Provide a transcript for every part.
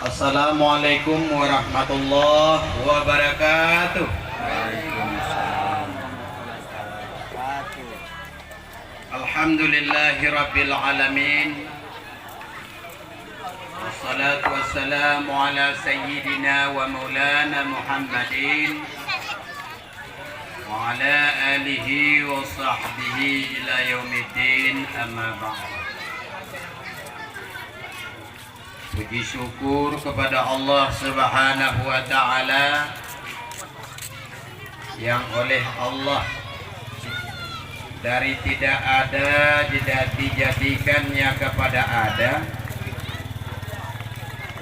Assalamualaikum warahmatullahi wabarakatuh. Alhamdulillahi rabbil alamin. Wassalatu wassalamu ala sayyidina wa maulana Muhammadin wa ala alihi wa sahbihi ila yaumiddin, amma ba'd. Puji syukur kepada Allah Subhanahu wa ta'ala yang oleh Allah dari tidak ada dijadikannya kepada ada,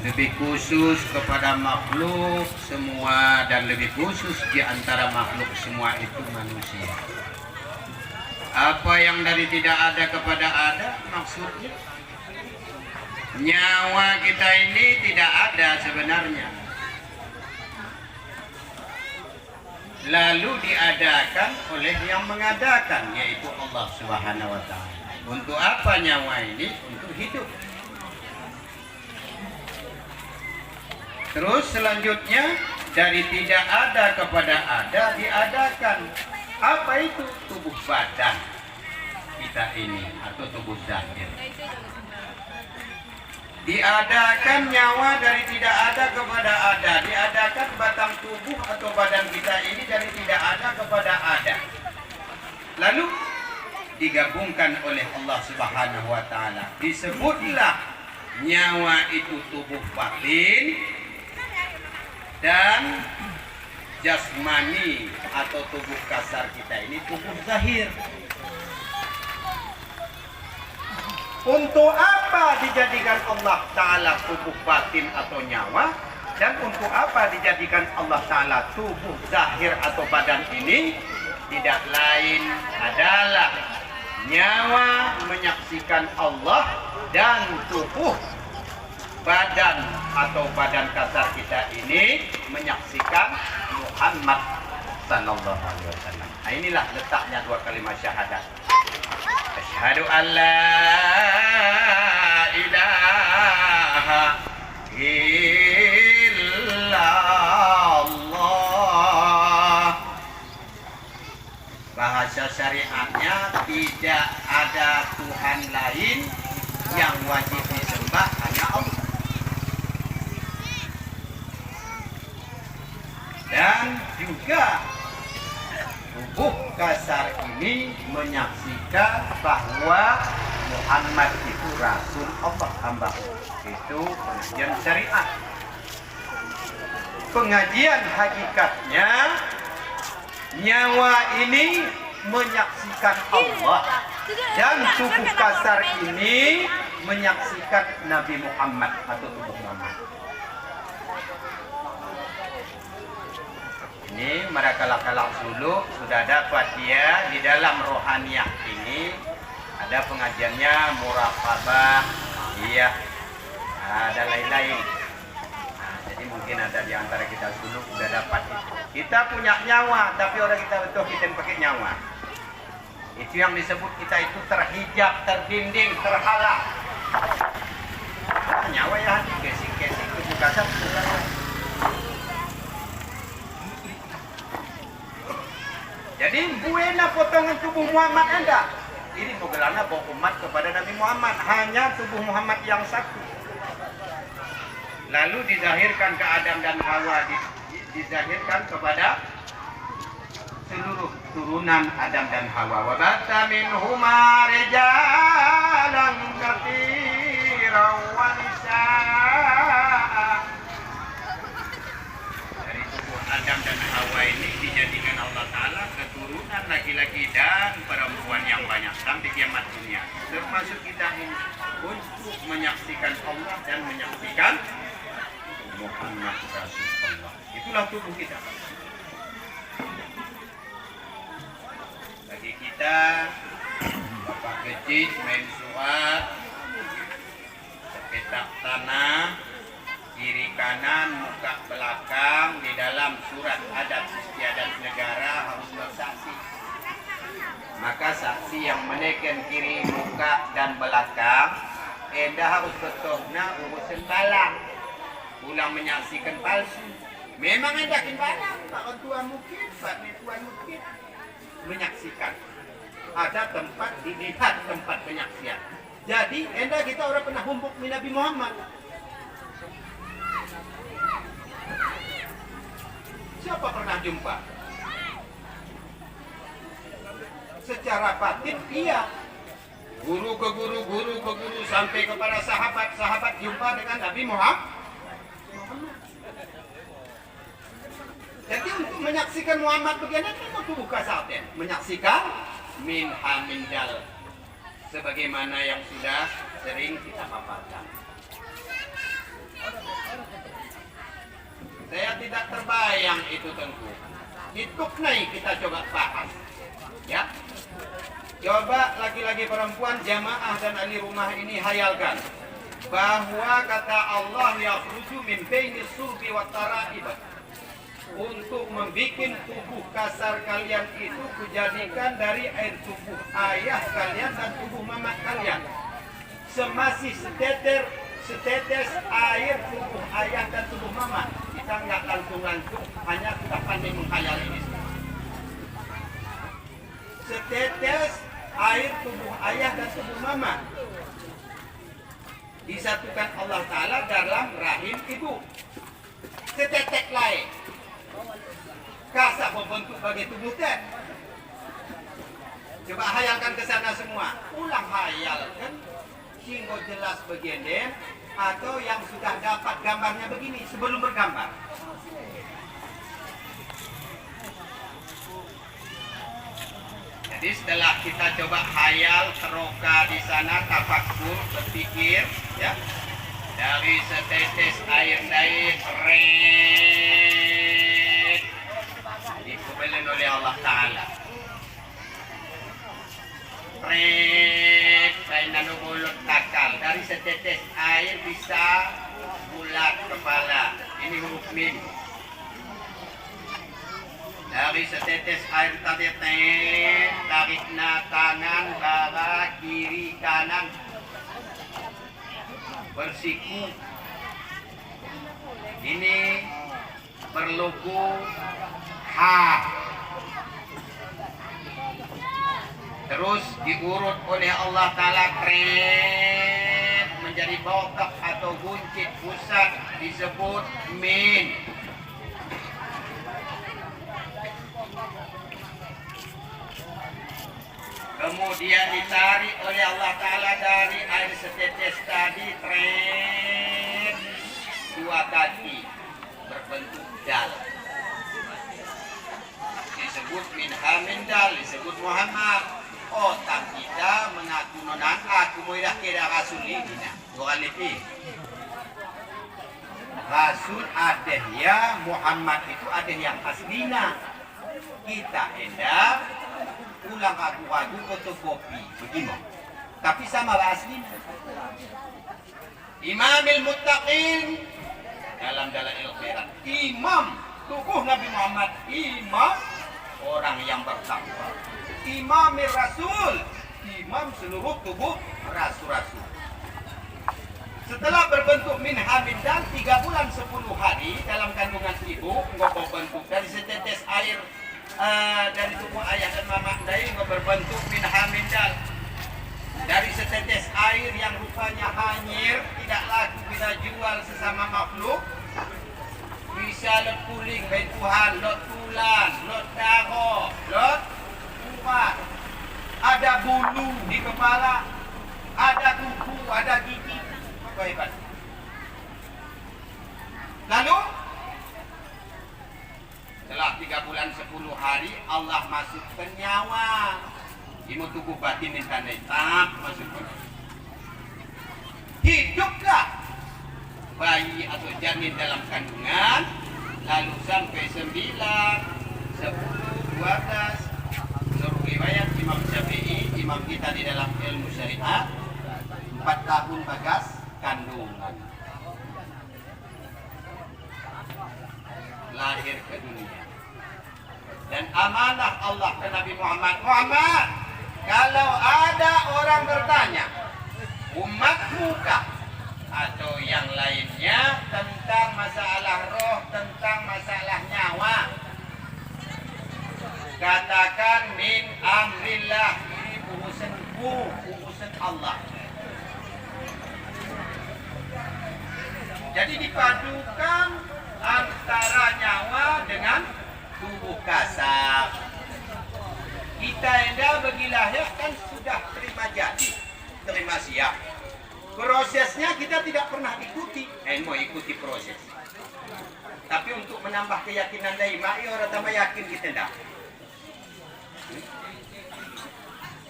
lebih khusus kepada makhluk semua, dan lebih khusus di antara makhluk semua itu manusia. Apa yang dari tidak ada kepada ada maksudnya? Nyawa kita ini tidak ada sebenarnya, lalu diadakan oleh yang mengadakan, yaitu Allah Subhanahu wa ta'ala. Untuk apa nyawa ini? Untuk hidup. Terus selanjutnya, dari tidak ada kepada ada diadakan. Apa itu? Tubuh badan kita ini, atau tubuh zahir. Diadakan nyawa dari tidak ada kepada ada, diadakan batang tubuh atau badan kita ini dari tidak ada kepada ada, lalu digabungkan oleh Allah Subhanahu wa ta'ala. Disebutlah nyawa itu tubuh batin dan jasmani atau tubuh kasar kita ini tubuh zahir. Untuk apa dijadikan Allah Ta'ala tubuh batin atau nyawa? Dan untuk apa dijadikan Allah Ta'ala tubuh zahir atau badan ini? Tidak lain adalah nyawa menyaksikan Allah, dan tubuh badan atau badan kasar kita ini menyaksikan Muhammad sallallahu alaihi wasallam. Nah, inilah letaknya dua kalimat syahadat. Asyhadu an la ilaha illallah. Bahasa syariatnya, tidak ada Tuhan lain yang wajib disembah, hanya Allah. Dan juga tubuh kasar ini menyaksikan bahwa Muhammad itu Rasul Allah, hamba. Itu pengajian syariat. Pengajian hakikatnya, nyawa ini menyaksikan Allah, dan tubuh kasar ini menyaksikan Nabi Muhammad atau tubuh Muhammad. Ini mereka kalak dulu sudah dapat dia di dalam rohaniyah ini. Ada pengajiannya muraqabah, iya, ada lain-lain. Nah, jadi mungkin ada di antara kita dulu sudah dapat itu. Kita punya nyawa, tapi orang kita betul kita pakai nyawa. Itu yang disebut kita itu terhijab, terdinding, terhalang. Nah, nyawa ya, kesing-kesing tubuh kasar. Jadi buena potongan tubuh Muhammad Anda. Ini mogelana bawa umat kepada Nabi Muhammad, hanya tubuh Muhammad yang satu. Lalu dizahirkan ke Adam dan Hawa, dizahirkan kepada seluruh turunan Adam dan Hawa. Wa batta minhuma rijalan katsiran wa nisaa. Dari tubuh Adam dan Hawa ini dijadikan Allah Ta'ala keturunan laki-laki dan perempuan yang banyak sampai kiamat dunia. Termasuk kita ini untuk menyaksikan Allah dan menyaksikan Muhammad Rasulullah. Itulah tubuh kita. Bagi kita, bapak kecil main surat, sepetak tanah, kiri kanan, muka belakang, di dalam surat adat istiadat negara harus bersaksi. Maka saksi yang menekan kiri muka dan belakang, enda harus betulnya urusan balang. pulang menyaksikan palsu. Memang ada banyak Pak Ketua mungkin, Pak Tuan mungkin menyaksikan. Ada tempat dilihat tempat penyaksian. Jadi enda kita orang pernah humbuk Nabi Muhammad. Siapa pernah jumpa? Secara batin iya. Guru ke guru sampai kepada sahabat jumpa dengan Nabi Muhammad. Jadi untuk menyaksikan Muhammad begini kita buka saatnya. Menyaksikan minha mindal. Sebagaimana yang sudah sering kita paparkan. Saya tidak terbayang itu tentu. Itu naik kita coba bahas. Ya. Coba laki-laki perempuan jamaah dan ahli rumah ini hayalkan bahwa kata Allah yakhruju min baini sulbi wat tara'ib, untuk membuat tubuh kasar kalian itu kujadikan dari air tubuh ayah kalian dan tubuh mama kalian. Semasih setetes air tubuh ayah dan tubuh mama. Kita nggak langsung, hanya kita pandai menghayal ini. Setetes air tubuh ayah dan tubuh mama disatukan Allah Ta'ala dalam rahim ibu. Setetek lain kasar membentuk bagi tubuh teh. Coba hayalkan ke sana semua. Ulang hayalkan sehingga jelas begini, atau yang sudah dapat gambarnya begini sebelum bergambar. Jadi setelah kita coba hayal, teroka di sana, tafakur, berpikir, ya, dari setetes air naik, dikubelin oleh Allah Ta'ala. Kain mulut takal. Dari setetes air bisa bulat kepala. Ini huruf mim. Dari setetes air tadi tarikna tangan bawah kiri kanan bersiku. Ini berlogo H. Terus diurut oleh Allah Ta'ala keren menjadi botak atau buncit pusat disebut min. Kemudian ditarik oleh Allah Ta'ala dari air setetes tadi tren dua kaki berbentuk dal. Disebut minha mindal, disebut Muhammad. Otak kita mengaku nonan aku mudah kira rasul ini nah. Dua kali rasul ada ya, Muhammad itu ada yang aslina. Kita hendak ulang ragu-ragu fotokopi begini. Tapi sama aslina. Imamil Muttaqin dalam Dalail Khairat. Imam tokoh Nabi Muhammad, imam orang yang bertakwa. Imamir Rasul, imam seluruh tubuh rasul-rasul. Setelah berbentuk min hamidal 3 bulan 10 hari dalam kandungan ibu, nggak berbentuk dari setetes air dari tubuh ayah dan mama dari nggak berbentuk min hamidal. Dari setetes air yang rupanya hanyir, tidak laku kita jual sesama makhluk. Bisa lot kuling, baik Tuhan, lot tulan, lot darah, lot umat. Ada bulu di kepala, ada kuku, ada gigi. Apa hebat? Lalu setelah 3 bulan 10 hari Allah masukkan nyawa. Ini tubuh batin yang tanda tak masukkan. Hiduplah bayi atau janin dalam kandungan, lalu sampai 9, 10, 12. Menurut riwayat Imam Syafi'i, imam kita di dalam ilmu syariat, 4 tahun bagas kandungan. Lahir ke dunia. Dan amanah Allah ke Nabi Muhammad. Muhammad, kalau ada orang bertanya, umatmu kah atau yang lainnya tentang masalah roh, tentang masalah nyawa, katakan min amrillah, ini urusanku, urusan Allah. Jadi dipadukan antara nyawa dengan tubuh kasar. Kita hendak bagi lahir kan sudah terima jadi, terima siap. Prosesnya kita tidak pernah ikuti, mau ikuti proses. Tapi untuk menambah keyakinan dari orang tambah yakin kita tidak.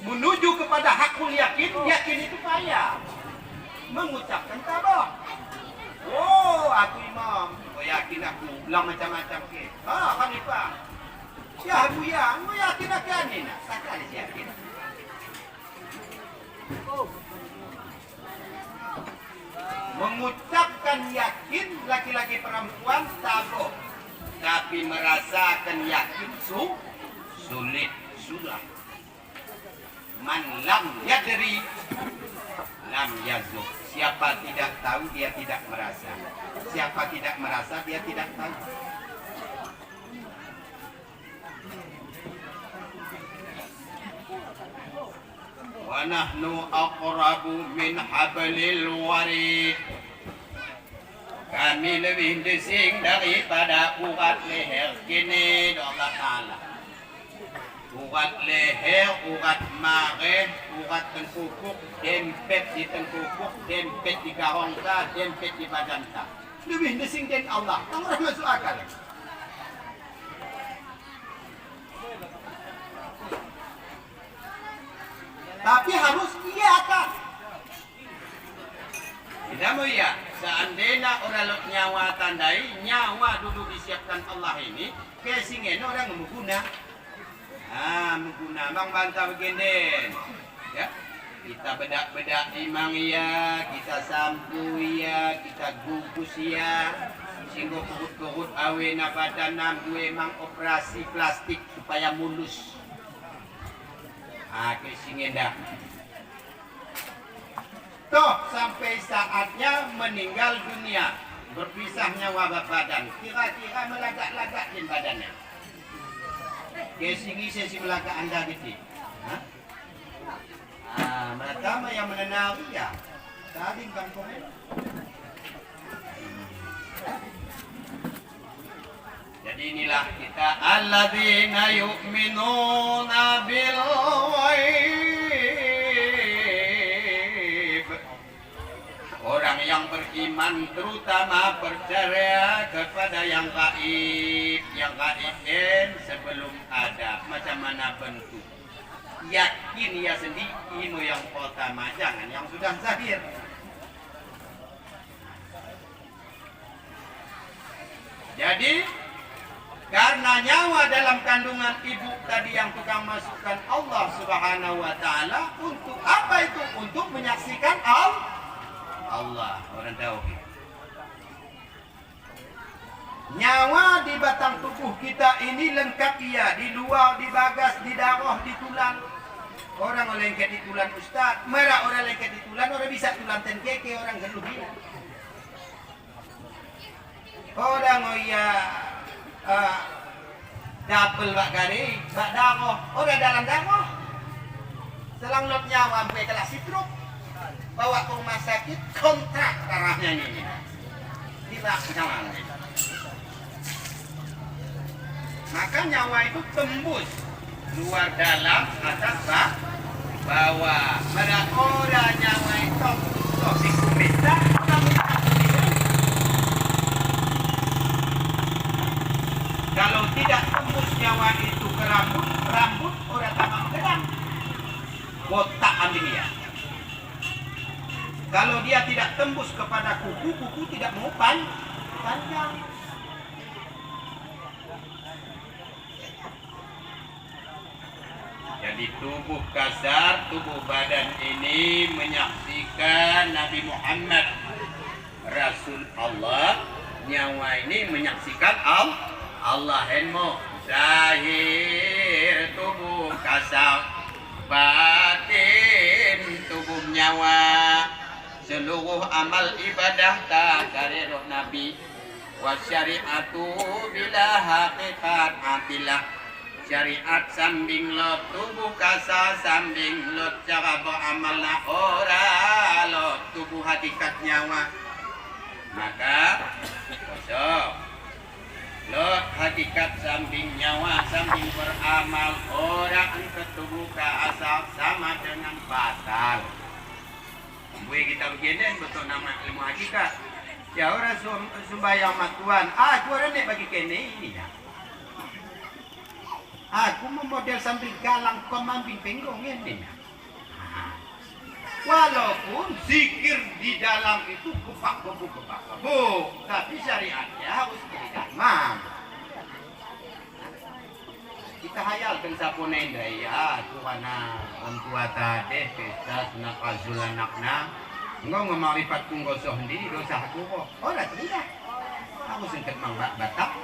Menuju kepada hakul yakin, yakin itu payah. Mengucapkan tabah. Oh, aku imam. Oh, yakin aku. Bilang macam-macam ke. Khalifah. Ya, aku ya. Mau yakin aku ini. Tak ada yakin. Mengucapkan yakin laki-laki perempuan tabuh. Tapi merasakan yakin sulit. Sulah. Man lam yadri lam yazuk. Siapa tidak tahu dia tidak merasa. Siapa tidak merasa dia tidak tahu. Wa nahnu aqrabu min hablil warid. Kami lebih desing daripada urat leher kini Allah Ta'ala. Urat leher, urat mareh, urat tengkukuk, dempet di tengkukuk, dempet di garongka, dempet di badanta. Lebih desing dari Allah. Orang masuk akal. Tapi harus iakan. Tidak mau ya. Seandainya orang nyawa tandai, nyawa dulu disiapkan Allah ini, kesingen orang mengguna. Mengguna bang bantah begini ya, kita bedak-bedak imang ya, kita sampu ya, kita gugus ya, sehingga kurut-kurut awe nabadan gue emang operasi plastik supaya mulus. Kesingin dah. Toh sampai saatnya meninggal dunia, berpisah nyawa badan, kira-kira melagak-lagak di badannya. Kesingi sesi belaka anda gitu. Mereka yang menenari ya. Tadi kampung. Jadi inilah kita alladzina yu'minuna bil ghaib. Orang yang beriman terutama percaya kepada yang gaib. Yang gaib sebelum ada macam mana bentuk. Yakin ya sendiri yang pertama, jangan yang sudah zahir. Jadi karena nyawa dalam kandungan ibu tadi yang tukang masukkan Allah Subhanahu wa Ta'ala, untuk apa itu? Untuk menyaksikan Allah. Orang tahu. Nyawa di batang tubuh kita ini lengkap ya, di luar, di bagas, di darah, di tulang. Orang lengket di tulang ustaz, merah orang lengket di tulang, orang bisa tulang tenkeke, orang geluh gila. Orang double bak gari, bak darah, orang dalam darah. Selang lot nyawa sampai kelas sitruk, bawa ke rumah sakit, kontrak darahnya ini. Tidak jangan. Maka nyawa itu tembus luar dalam, atas bawah. Pada orang nyawa itu toksik kumita, kalau tidak tembus nyawa itu ke rambut orang tamang gedang, botak ambil dia. Kalau dia tidak tembus kepada kuku tidak mau panjang. Jadi tubuh kasar, tubuh badan ini menyaksikan Nabi Muhammad Rasul Allah. Nyawa ini menyaksikan Allah. Henmo zahir tubuh kasar, batin tubuh nyawa. seluruh amal ibadah tak dari roh Nabi. Wa syariatu bila hakikat atilah. Syariat sambing lot tubuh kasa sambing lot cara beramal na ora lot tubuh hakikat nyawa. Maka kosong lot hakikat sambing nyawa sambing beramal orang ke tubuh kasa sama dengan batal. Boleh kita begini betul nama ilmu hakikat. Ya orang sembahyang matuan. Aku orang ni bagi kene ini ya. Aku memodel sambil galang pemambing penggong ini. Walaupun zikir di dalam itu kepak tapi syariatnya harus beriman. Kita hayalkan sapone ya Tuhanna on kuata deh kita sunak azul anakna. Engkau ngemarifat kunggosoh di dosa aku kok. Oh tidak. Aku sengket mangbak batak.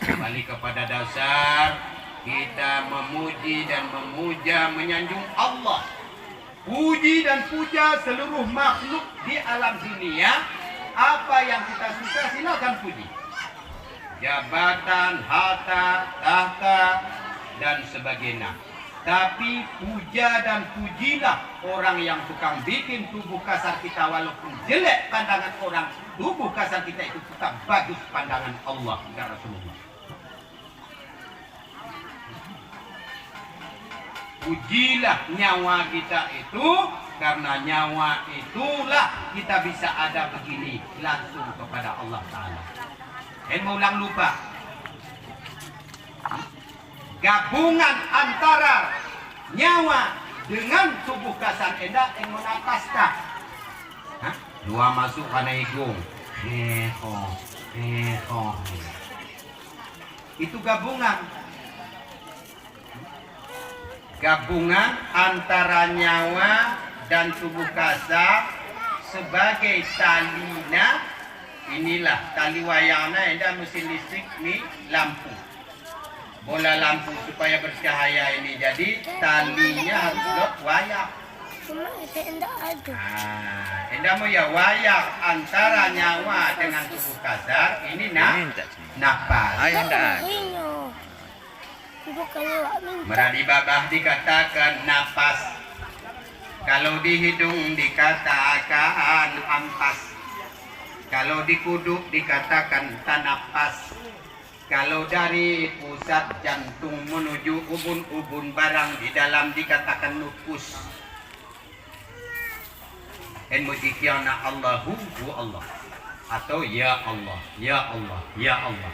Kembali kepada dasar kita memuji dan memuja menyanjung Allah. Puji dan puja seluruh makhluk di alam dunia. Apa yang kita suka silakan puji. Jabatan, harta, tahta dan sebagainya. Tapi puja dan pujilah orang yang tukang bikin tubuh kasar kita walaupun jelek pandangan orang, tubuh kasar kita itu tetap bagus pandangan Allah dan Rasulullah. Pujilah nyawa kita itu, karena nyawa itulah kita bisa ada begini langsung kepada Allah Ta'ala. Mau ulang lupa. Gabungan antara nyawa dengan tubuh kasar enda yang menapaskan. Dua masuk karena hidung. Itu gabungan. Gabungan antara nyawa dan tubuh kasar sebagai talina. Inilah tali wayangna enda mesin listrik ni lampu. Bola lampu supaya bercahaya ini. Jadi talinya harus lot wayang. Cuma itu enggak ada. Enda mau ya wayang antara nyawa dengan tubuh kasar. Ini nafas. Meradi babah dikatakan nafas. Kalau di hidung dikatakan ampas. Kalau di kuduk dikatakan tanapas. Kalau dari pusat jantung menuju ubun-ubun barang di dalam dikatakan nufus. En mujikiana Allahu Allah. Atau ya Allah, ya Allah, ya Allah.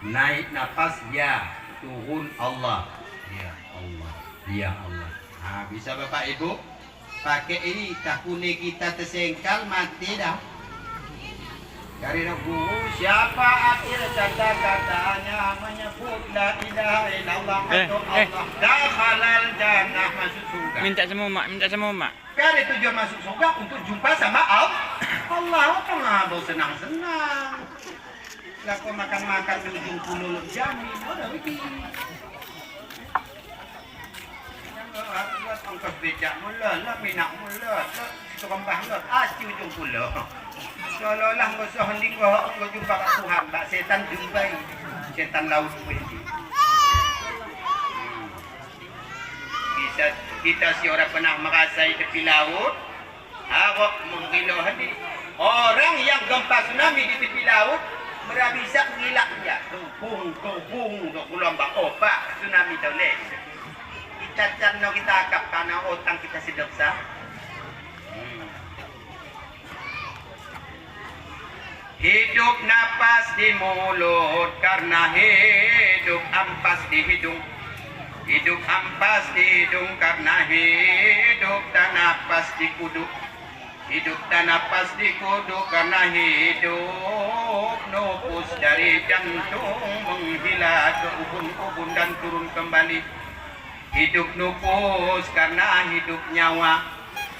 Naik nafas ya. Turun Allah, ya Allah, ya Allah. Bisa Bapak Ibu pakai ini, takune kita tersengkal mati dah. Dari guru siapa akhir kata-katanya menyebut la ilaha illallah atau Allah dakhalal jannah, masuk surga. Minta sama mak. Kali tujuan masuk surga untuk jumpa sama Allah. Tengah senang-senang. Laku makan-makan di ujung pulau jamin, udah begini. Buat ongkos becak mula, lah minak mula, lah serembah lah, aci ujung pulau. Seolah-olah ngosok hening kau jumpa kat Tuhan, bak setan jumpai, setan laut pun. Kita si orang pernah merasai tepi laut, awak menggilo hati. Orang yang gempa tsunami di tepi laut, bisa ngilak dia. Tumpung, gelombang opak tsunami toleh. Kita cano kita akap karena otang kita sedap sah. Hidup napas di mulut karena hidup ampas di hidung. Hidup ampas di hidung karena hidup dan napas di kuduk. Hidup dan napas di kuduk karena hidup nufus dari jantung menghila ke ubun-ubun dan turun kembali. Hidup nufus karena hidup nyawa.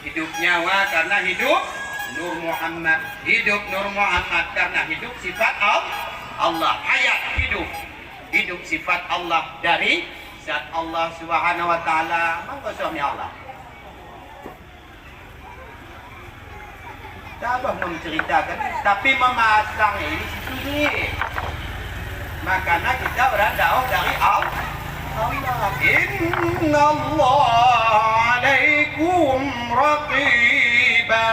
Hidup nyawa karena hidup Nur Muhammad. Hidup Nur Muhammad karena hidup sifat Allah. Hayat hidup. Hidup sifat Allah dari zat Allah Subhanahu wa taala. Monggo suami Allah. tabah menceritakan, tapi memasang ini sunyi. Makanya kita berdakwah dari Allah. Inna Allah alaikum raqiba.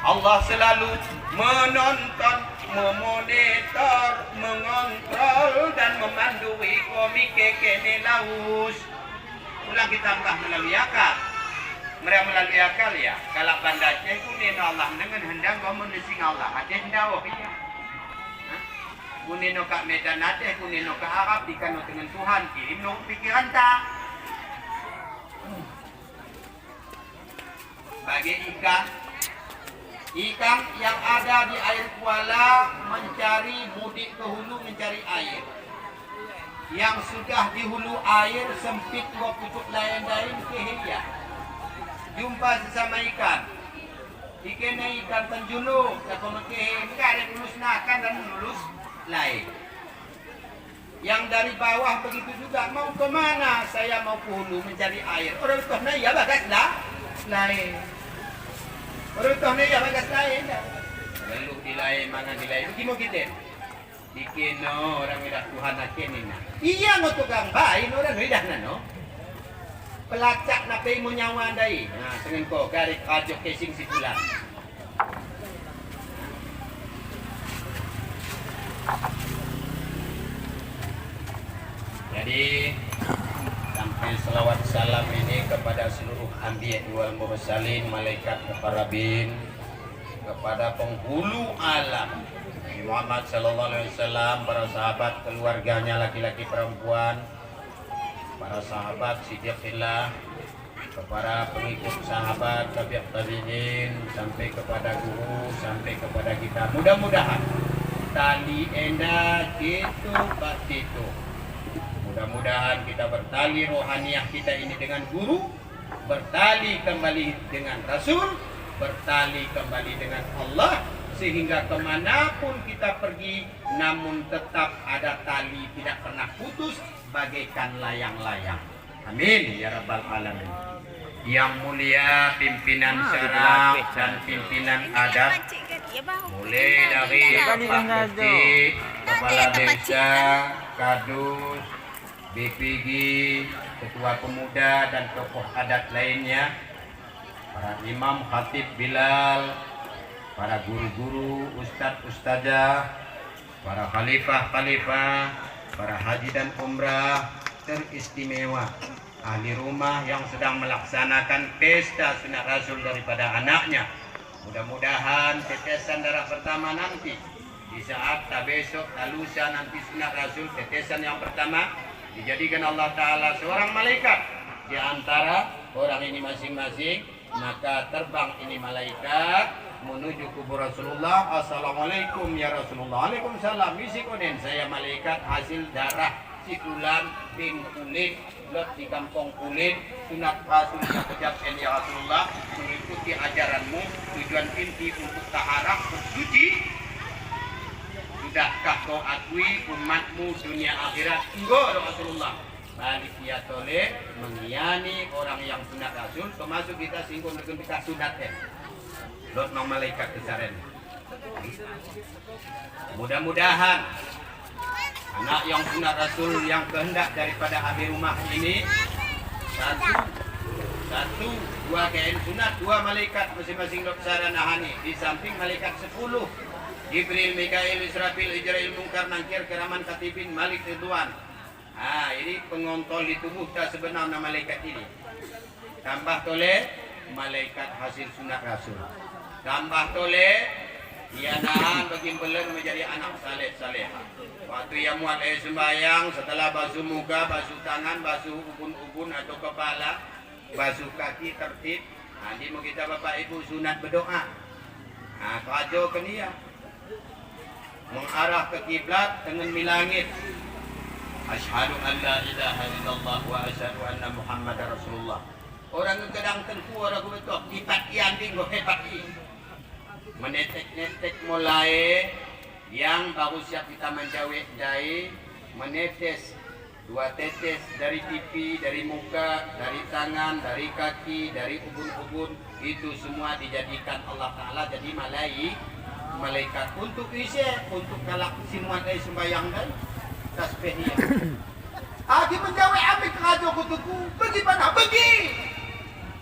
Allah selalu menonton, memonitor, mengontrol dan memandui komik kekene laus. Ulang kita tambah melalui akal. Mereka melalui akal ya. Kalau bandanya itu nina Allah dengan hendak kau menising Allah. Ada hendak ya. Kunino ka Medan nate, kunino ka Arab dikano dengan Tuhan. Kirim no pikiran tak. Bagi ikan yang ada di air kuala mencari mudik ke hulu mencari air. Yang sudah di hulu air sempit dua pucuk lain-lain kehilia. Jumpa sesama ikan. Dikena ikan penjulung, kalau mungkin enggak ada lulus nakan dan lulus lain. Yang dari bawah begitu juga, mau kemana? Saya mau ke hulu mencari air. Orang tuanya ya bagas lah lain. Orang tuanya ya bagas lain. Lalu di lain mana di lain? Gimana kita? Dikino orang udah Tuhan akenina. Iya no tukang bain orang udah nano. Pelacak nape mau nyawa dai. Nah, dengan kau garis ajo casing si bulan. Jadi sampai selawat salam ini kepada seluruh anbiya wal mursalin, malaikat muqarrabin, kepada penghulu alam Muhammad sallallahu alaihi wasallam, para sahabat keluarganya laki-laki perempuan, para sahabat siddiqillah, kepada pengikut sahabat tabi'at tabi'in, sampai kepada guru, sampai kepada kita. Mudah-mudahan tali enda itu batitu. Mudah-mudahan kita bertali rohaniah kita ini dengan guru, bertali kembali dengan Rasul, bertali kembali dengan Allah, sehingga kemanapun kita pergi, namun tetap ada tali tidak pernah putus, bagaikan layang-layang. Amin ya rabbal alamin. Yang mulia pimpinan syaraf dan pimpinan adat, mulai dari Pak Mufti, Kepala Desa, Kadus, BPG, Ketua Pemuda dan tokoh adat lainnya, para imam khatib Bilal, para guru-guru, ustadz-ustadzah, para khalifah-khalifah, para haji dan umrah teristimewa, ahli rumah yang sedang melaksanakan pesta sunat Rasul daripada anaknya. Mudah-mudahan tetesan darah pertama nanti, di saat tak besok, tak lusa nanti sunat Rasul, tetesan yang pertama dijadikan Allah Ta'ala seorang malaikat di antara orang ini masing-masing, maka terbang ini malaikat menuju kubur Rasulullah. Assalamualaikum ya Rasulullah. Waalaikumsalam. Bisikonen, saya malaikat hasil darah sikulan bin kulit lot di kampung kulit sunat Rasul yang kejab ya Rasulullah, mengikuti ajaranmu, tujuan inti untuk taharah bersuci. Sudahkah kau akui umatmu dunia akhirat? Enggak Rasulullah. Balik dia toleh mengiyani orang yang sunat Rasul, termasuk kita singgung dengan kita sunatnya. Lot nong malaikat kesaren. Mudah-mudahan anak yang sunat Rasul yang kehendak daripada ahli rumah ini satu dua kain sunat, dua malaikat masing-masing lot kesaren ahani, di samping malaikat 10. Jibril, Mikail, Israfil, Ijrail, Munkar, Nakir, Kiraman, Katibin, Malik, Ridwan. Ini pengontrol di tubuh tak sebenarnya malaikat ini. Tambah toleh malaikat hasil sunat Rasul. Tambah toleh ia nahan bagi beler menjadi anak saleh. Waktu yang muat air sembahyang, setelah basuh muka, basuh tangan, basuh ubun-ubun atau kepala, basuh kaki tertib. Ini mau kita bapak ibu sunat berdoa. Kajo ke dia. Mengarah ke kiblat dengan milangit. Asyhadu an la ilaha illallah wa asyhadu anna Muhammadar Rasulullah. Orang kadang tentu orang betul kipat yang dinggo hebat ini. Menetek-netek mulai yang baru siap kita menjawab dai, menetes 2 tetes dari pipi, dari muka, dari tangan, dari kaki, dari ubun-ubun, itu semua dijadikan Allah Ta'ala jadi malaikat untuk isi, untuk kalak simuan dari sembayang dan tasbihnya. Agi menjawab ambil kerajo kutuku, bagaimana? Pergi!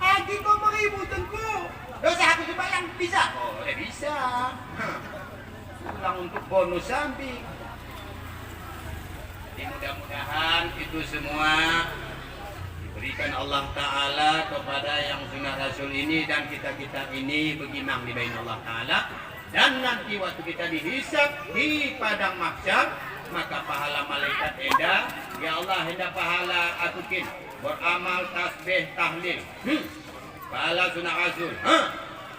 Agi kau meributanku. Dosa aku sembayang, bisa? Oh, bisa. Pulang untuk bonus sambil. Jadi mudah-mudahan itu semua diberikan Allah Ta'ala kepada yang sunnah Rasul ini dan kita-kita ini beriman di bain Allah Ta'ala. Dan nanti waktu kita dihisab di padang mahsyar, maka pahala malaikat hendak, ya Allah hendak pahala aku kin beramal tasbih tahlil, pahala sunat Rasul,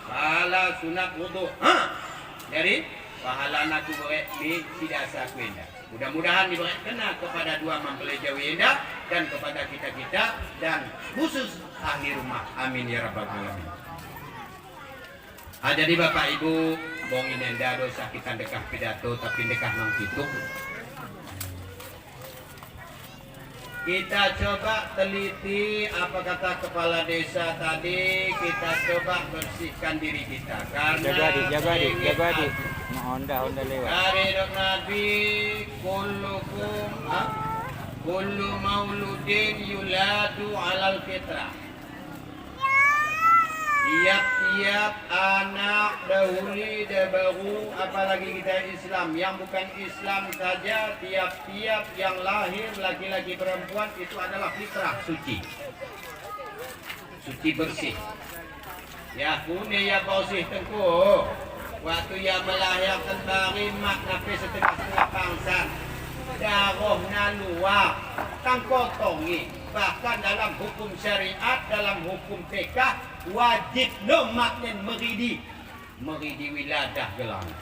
pahala sunat wudu, jadi pahala aku boleh di sidasa aku hendak. Mudah-mudahan diberi kena kepada dua mempelai Jawi hendak dan kepada kita-kita dan khusus ahli rumah. Amin ya rabbal alamin. Jadi Bapak Ibu, bongin enda dosa kita dekah pidato tapi dekah nang hitung. Kita coba teliti apa kata kepala desa tadi, kita coba bersihkan diri kita karena jaga adik. Honda lewat. Dari Nabi kullu mauludin yuladu alal fitrah. Tiap-tiap anak dahuli baru, apalagi kita Islam yang bukan Islam saja, tiap-tiap yang lahir laki-laki perempuan itu adalah fitrah suci bersih. Ya kune ya bersih tengku. Waktu yang melahirkan bari mak nape setengah bangsa darahnya luar tangkotongi, bahkan dalam hukum syariat, dalam hukum fikah wajib nomaknen meridi wiladah gelana,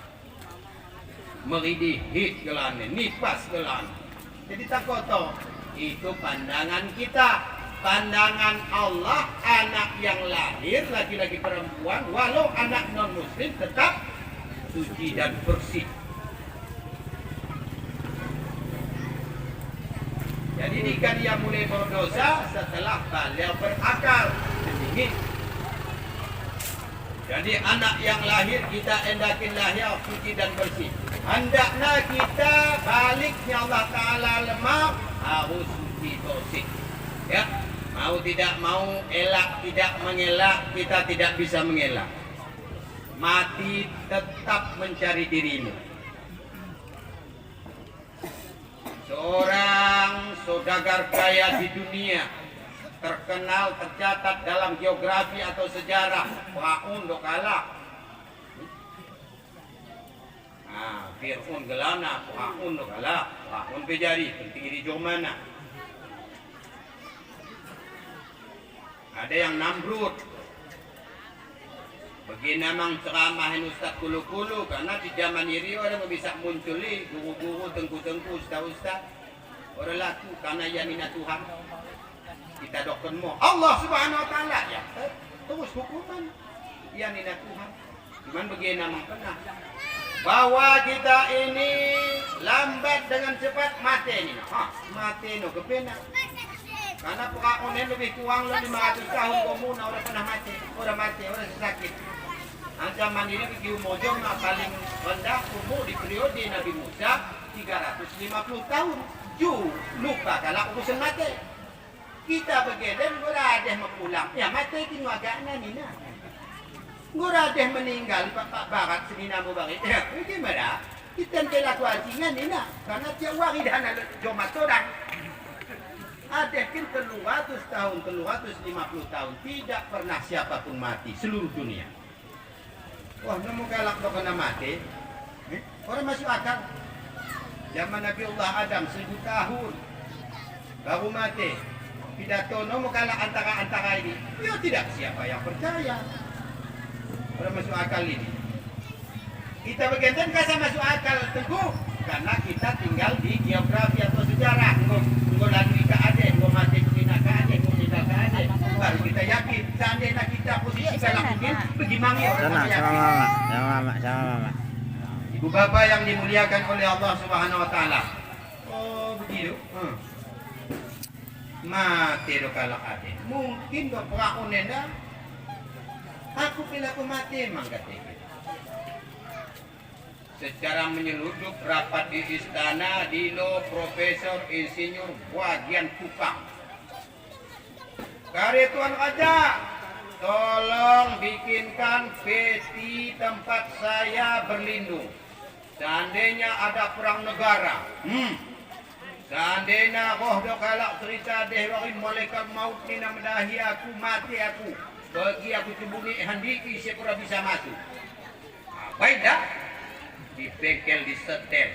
meridi hid gelana, nifas gelana. Jadi tangkotong itu pandangan kita, pandangan Allah. Anak yang lahir laki-laki perempuan walau anak non muslim tetap suci dan bersih. Jadi jika dia mulai berdosa setelah balik berakal. Jadi anak yang lahir kita hendakin lahir suci dan bersih. Hendaknya kita baliknya Allah Ta'ala lemah harus suci bersih. Ya, mau tidak mau, elak tidak mengelak, kita tidak bisa mengelak. Mati tetap mencari dirimu. Seorang saudagar kaya di dunia, terkenal, tercatat dalam geografi atau sejarah, Fir'aun dokala. Fir'aun gelana, Fir'aun dokala, Fir'aun bejari, penting di mana? Ada yang Namrud. Begini memang ceramahin Ustaz kulu-kulu, karena di zaman ini orang bisa munculi guru-guru, tengku-tengku, ustaz-ustaz. Orang laku karena yanina Tuhan. Kita dokon mo Allah Subhanahu wa taala ya. Terus hukuman yanina Tuhan. Cuman begini memang pernah bahwa kita ini lambat dengan cepat mati ini. Mati no kepena. Karena Fir'aun lebih kurang 500 tahun komun orang pernah mati, orang sakit. Zaman ini bagi umujung paling rendah umur di periode Nabi Musa 350 tahun. Lupa kalau urusan mati. Kita begeden berada pulang. Ya mati itu agaknya nina. Berada meninggal Pak Barat senina mubarak. Ya gimana? Kita telah kewajiban nina. Karena tiap hari dana jomat orang. Ada kan 300 tahun, 350 tahun tidak pernah siapapun mati seluruh dunia. Wah, nemu galak kok kena mati. Orang masuk akal. Zaman Nabi Allah Adam 1000 tahun baru mati. Pidato nemu galak antara ini. Ya tidak siapa yang percaya. Orang masuk akal ini. Kita bergantian kasih masuk akal teguh karena kita tinggal di geografi atau sejarah. Ngolani keadaan, ngomati kena keadaan, ngomita keadaan. Baru kita yakin, seandainya kita posisi galak mungkin bagaimana ya? Sama mama. Ibu bapak yang dimuliakan oleh Allah Subhanahu wa taala. Oh, begitu. mati do kalau ade. Mungkin do peraun enda. Aku pilih aku mati emang katanya. Secara menyeludup rapat di istana Dilo Profesor Insinyur bagian tukang. Kare Tuan Raja, tolong bikinkan peti tempat saya berlindung. Seandainya ada perang negara, seandainya roh do kalak cerita deh wari malaikat maut ni nak mendahi aku, mati aku, bagi aku cebuni handiki saya pura bisa masuk. Baik dah, di bengkel disetel.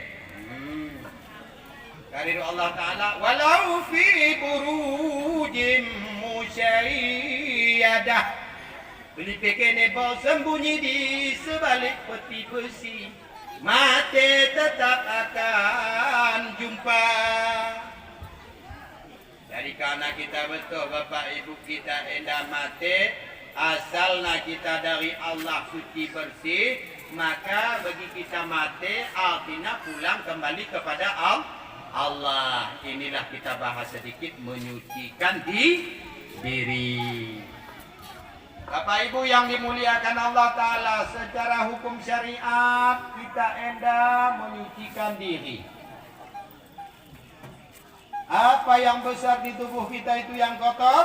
Dari Allah Ta'ala, walau fi burujim musyayyadah. Beli pekene bau sembunyi di sebalik peti besi. Mati tetap akan jumpa. Jadi karena kita betul Bapak Ibu kita endah mati, asalnya kita dari Allah suci bersih, maka bagi kita mati artinya pulang kembali kepada Allah. Inilah kita bahas sedikit menyucikan diri. Bapak Ibu yang dimuliakan Allah Ta'ala, secara hukum syariat kita endah menyucikan diri. Apa yang besar di tubuh kita itu yang kotor?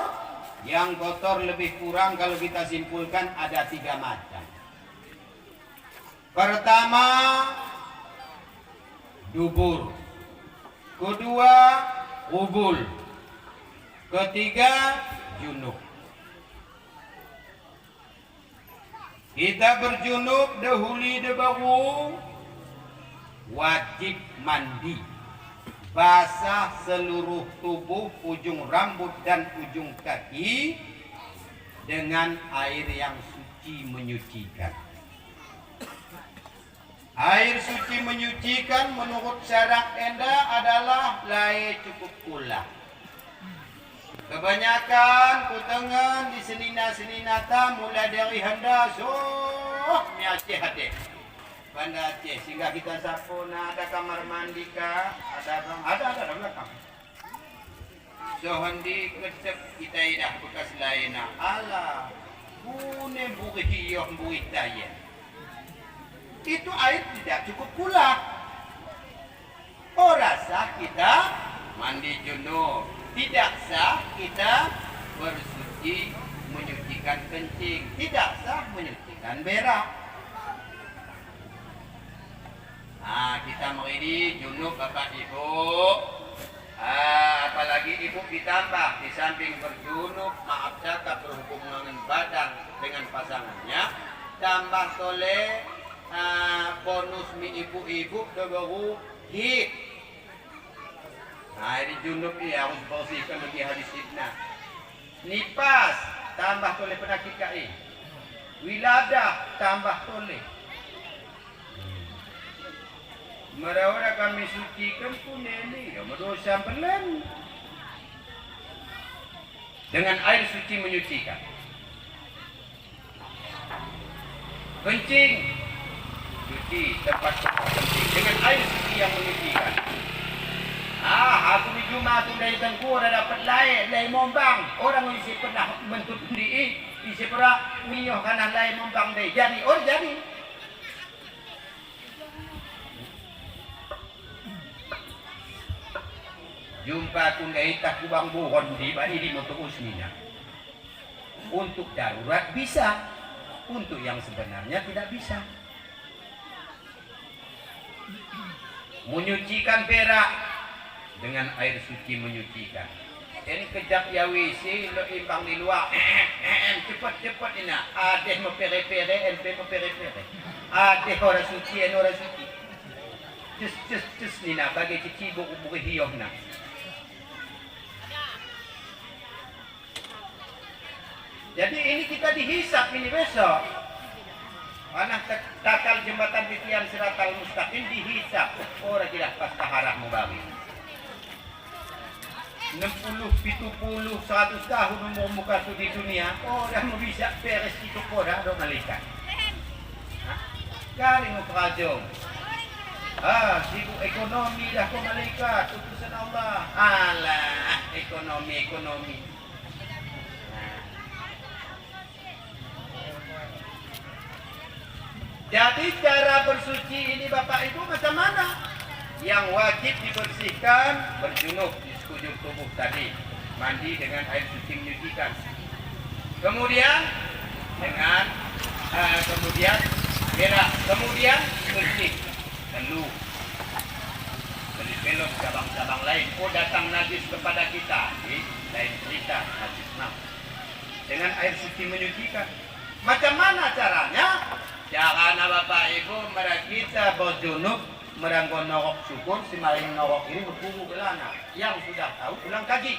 Yang kotor lebih kurang kalau kita simpulkan ada 3 macam. Pertama, dubur. Kedua, ubul. Ketiga, junub. Kita berjunub dahuli debaru, wajib mandi. Basah seluruh tubuh, ujung rambut dan ujung kaki dengan air yang suci menyucikan. Air suci menyucikan menurut syarat endah adalah lai cukup pula. Kebanyakan kutengan di senina-senina ta mulai dari handa mi Aceh hati. Banda Aceh sehingga kita sapuna ada kamar mandi kah? Ada belakang. So handi kecep kita idah bekas lainah. Ala bune buih buih tayar. Itu air tidak cukup pula. Oh rasa kita mandi junub. Tidak sah kita bersuci menyucikan kencing. Tidak sah menyucikan berak. Nah, kita mengirim junub Bapak Ibu. Apalagi Ibu ditambah di samping berjunub, maaf cakap berhubungan badan dengan pasangannya, tambah oleh bonus mi ibu-ibu baru hit. Nah, ini junub ini harus bersihkan lagi hadis fitnah. Nipas tambah oleh penyakit KI. Wiladah tambah oleh. Merawat kami sucikan pun ini, berdosa belan. Dengan air suci menyucikan. Kencing, cuci tempat kencing dengan air suci yang menyucikan. Aku di Jumat tu dari Tengku dah dapat lai mombang. Orang isi pernah mentut di isi pernah minyoh kanan lai mombang deh. Jadi, jadi. Jumpa tundai tak kubang buhon di bani di motor usminya. Untuk darurat bisa, untuk yang sebenarnya tidak bisa. Menyucikan perak dengan air suci menyucikan. Ini kejap ya WC lo imbang di luar. Cepat-cepat ini. Adeh mepere-pere, LP mepere-pere. Adeh orang suci, orang suci. Cus ni nak bagi cici buku hiyoh nak. Jadi ini kita dihisap ini besok. Anak takal jembatan titian Siratal Mustaqim dihisap. Orang tidak pas taharah mubari. 60, 70, 100 tahun umur muka tu di dunia, orang mau bisa beres itu orang do malaikat. Galing mo kerajong. Sibuk ekonomi dah kau malaikat, utusan Allah. Alah, ekonomi. Jadi cara bersuci ini Bapak Ibu macam mana? Yang wajib dibersihkan, berjunub di sekujur tubuh tadi. Mandi dengan air suci menyucikan. Kemudian berak. Kemudian bersih. Telu. Belok cabang-cabang lain. Oh, datang najis kepada kita. Lain cerita, najis mah. Dengan air suci menyucikan. Macam mana caranya? Jangan Bapak Ibu kita berjunub merangkul norok syukur si maling norok ini berkubu belana. Yang sudah tahu ulang kaji.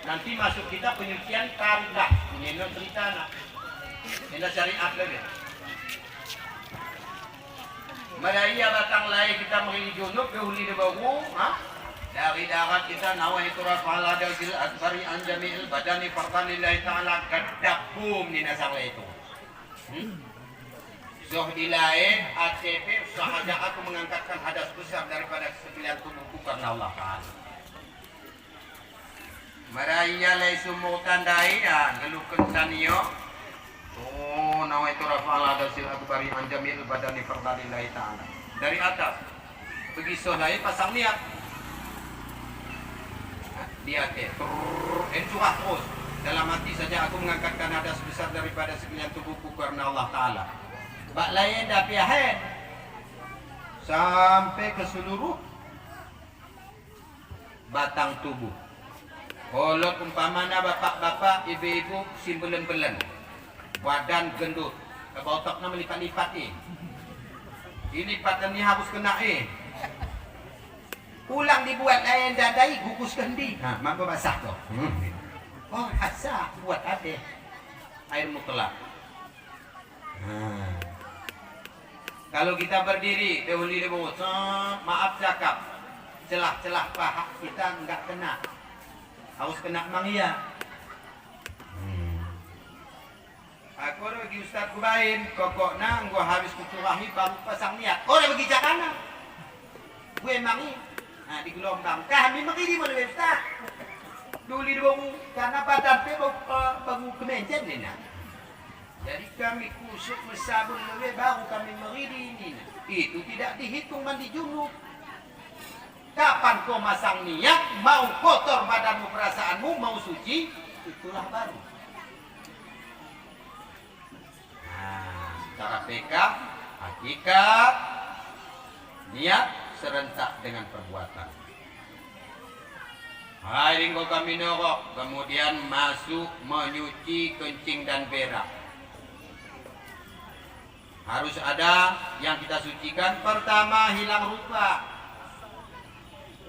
Nanti masuk kita penyucian tanda. Ini cerita nak. Ini syariat lagi. Meraya batang lai kita mengini junub ke huli de baru, dari darat kita nawaitu rafa'al adil akbari an jami'il badani fardanillahi ta'ala kadabum ni nasang lai itu. Zohdi lain, ATP, sahaja aku mengangkatkan hadas besar daripada sekalian tubuhku karena Allah Ta'ala. Maraya lai sumur tandai dan gelukan sanio. Oh, nawaitu rafa'al hadasil akbari an jami'il badani fardanillahi ta'ala. Dari atas, pergi sohlai pasang niat. Di hati, curah terus. Dalam hati saja aku mengangkatkan hadas besar daripada sekalian tubuhku karena Allah Ta'ala. Bak lain dah piahen sampai ke seluruh batang tubuh. Kalau umpamana bapak-bapak, ibu-ibu si belen-belen, badan gendut, kebotaknya melipat-lipat ini lipatan ni harus kena pulang dibuat lain dadai gugus kendi. Mampu basah tu. Oh, asah buat ade air mutlak. Kalau kita berdiri, dahulu maaf cakap, celah-celah paha kita enggak kena, harus kena mangia. Aku ada bagi Ustaz Kubain, kokokna gua habis kucurahi baru pasang niat. Oh, dah bagi cakana. Gue mangi, di gelombang. Kami mengirim oleh Ustaz. Dulu baru karena badan baru kemencen ni nak. Jadi kami kusuk mesabun lebih baru kami meridi ini. Itu tidak dihitung mandi junub. Kapan kau masang niat, mau kotor badanmu, perasaanmu, mau suci, itulah baru. Cara PK, hakikat, niat serentak dengan perbuatan. Hari kau kami norok, kemudian masuk menyuci kencing dan berak. Harus ada yang kita sucikan. Pertama, hilang rupa.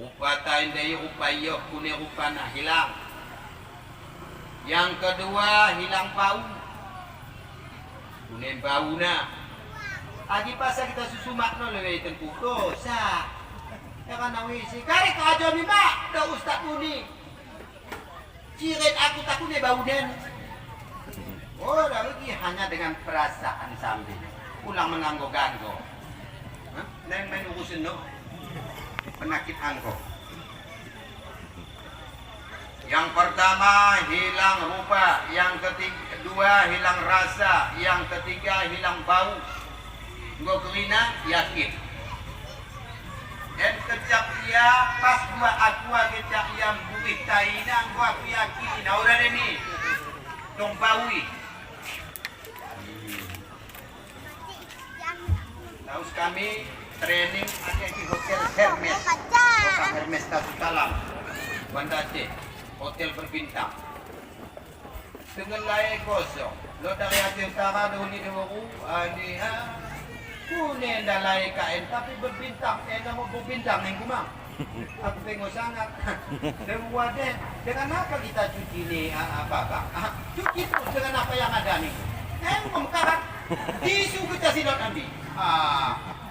Rupa taindai, rupa yoh, kuning rupa nak hilang. Yang kedua, hilang bau. Kuning bau nak. Agi pasal kita susu makna lebih tentu dosa. Ya kan nawisi. Kari kajo ni mak, dah ustaz puni. Cirit aku takut ni bau den. Oh, dah lagi hanya dengan perasaan sambil. Pulang mengganggu-ganggu. Dan menurusin no penyakit angko. Yang pertama hilang rupa, yang kedua hilang rasa, yang ketiga hilang bau. Gua kerina yakin. Dan kecap dia pas gua aku kecap yang buih taina gua aku yakin. Nah udah ni dong baui. Tahu kami training ada di Hotel Hermes. Hotel Hermes Tasutalam, Banda Aceh, hotel berbintang. Dengan layar kosong. Lo dari Aceh Utara dahulu ni baru ni kuning dah layar kain tapi berbintang. Dah mau berbintang yang kumang. Aku tengok sangat. Dan wadah dengan apa kita cuci ni apa? Cuci tu dengan apa yang ada ni. Mengkarat tisu kita sidot nanti.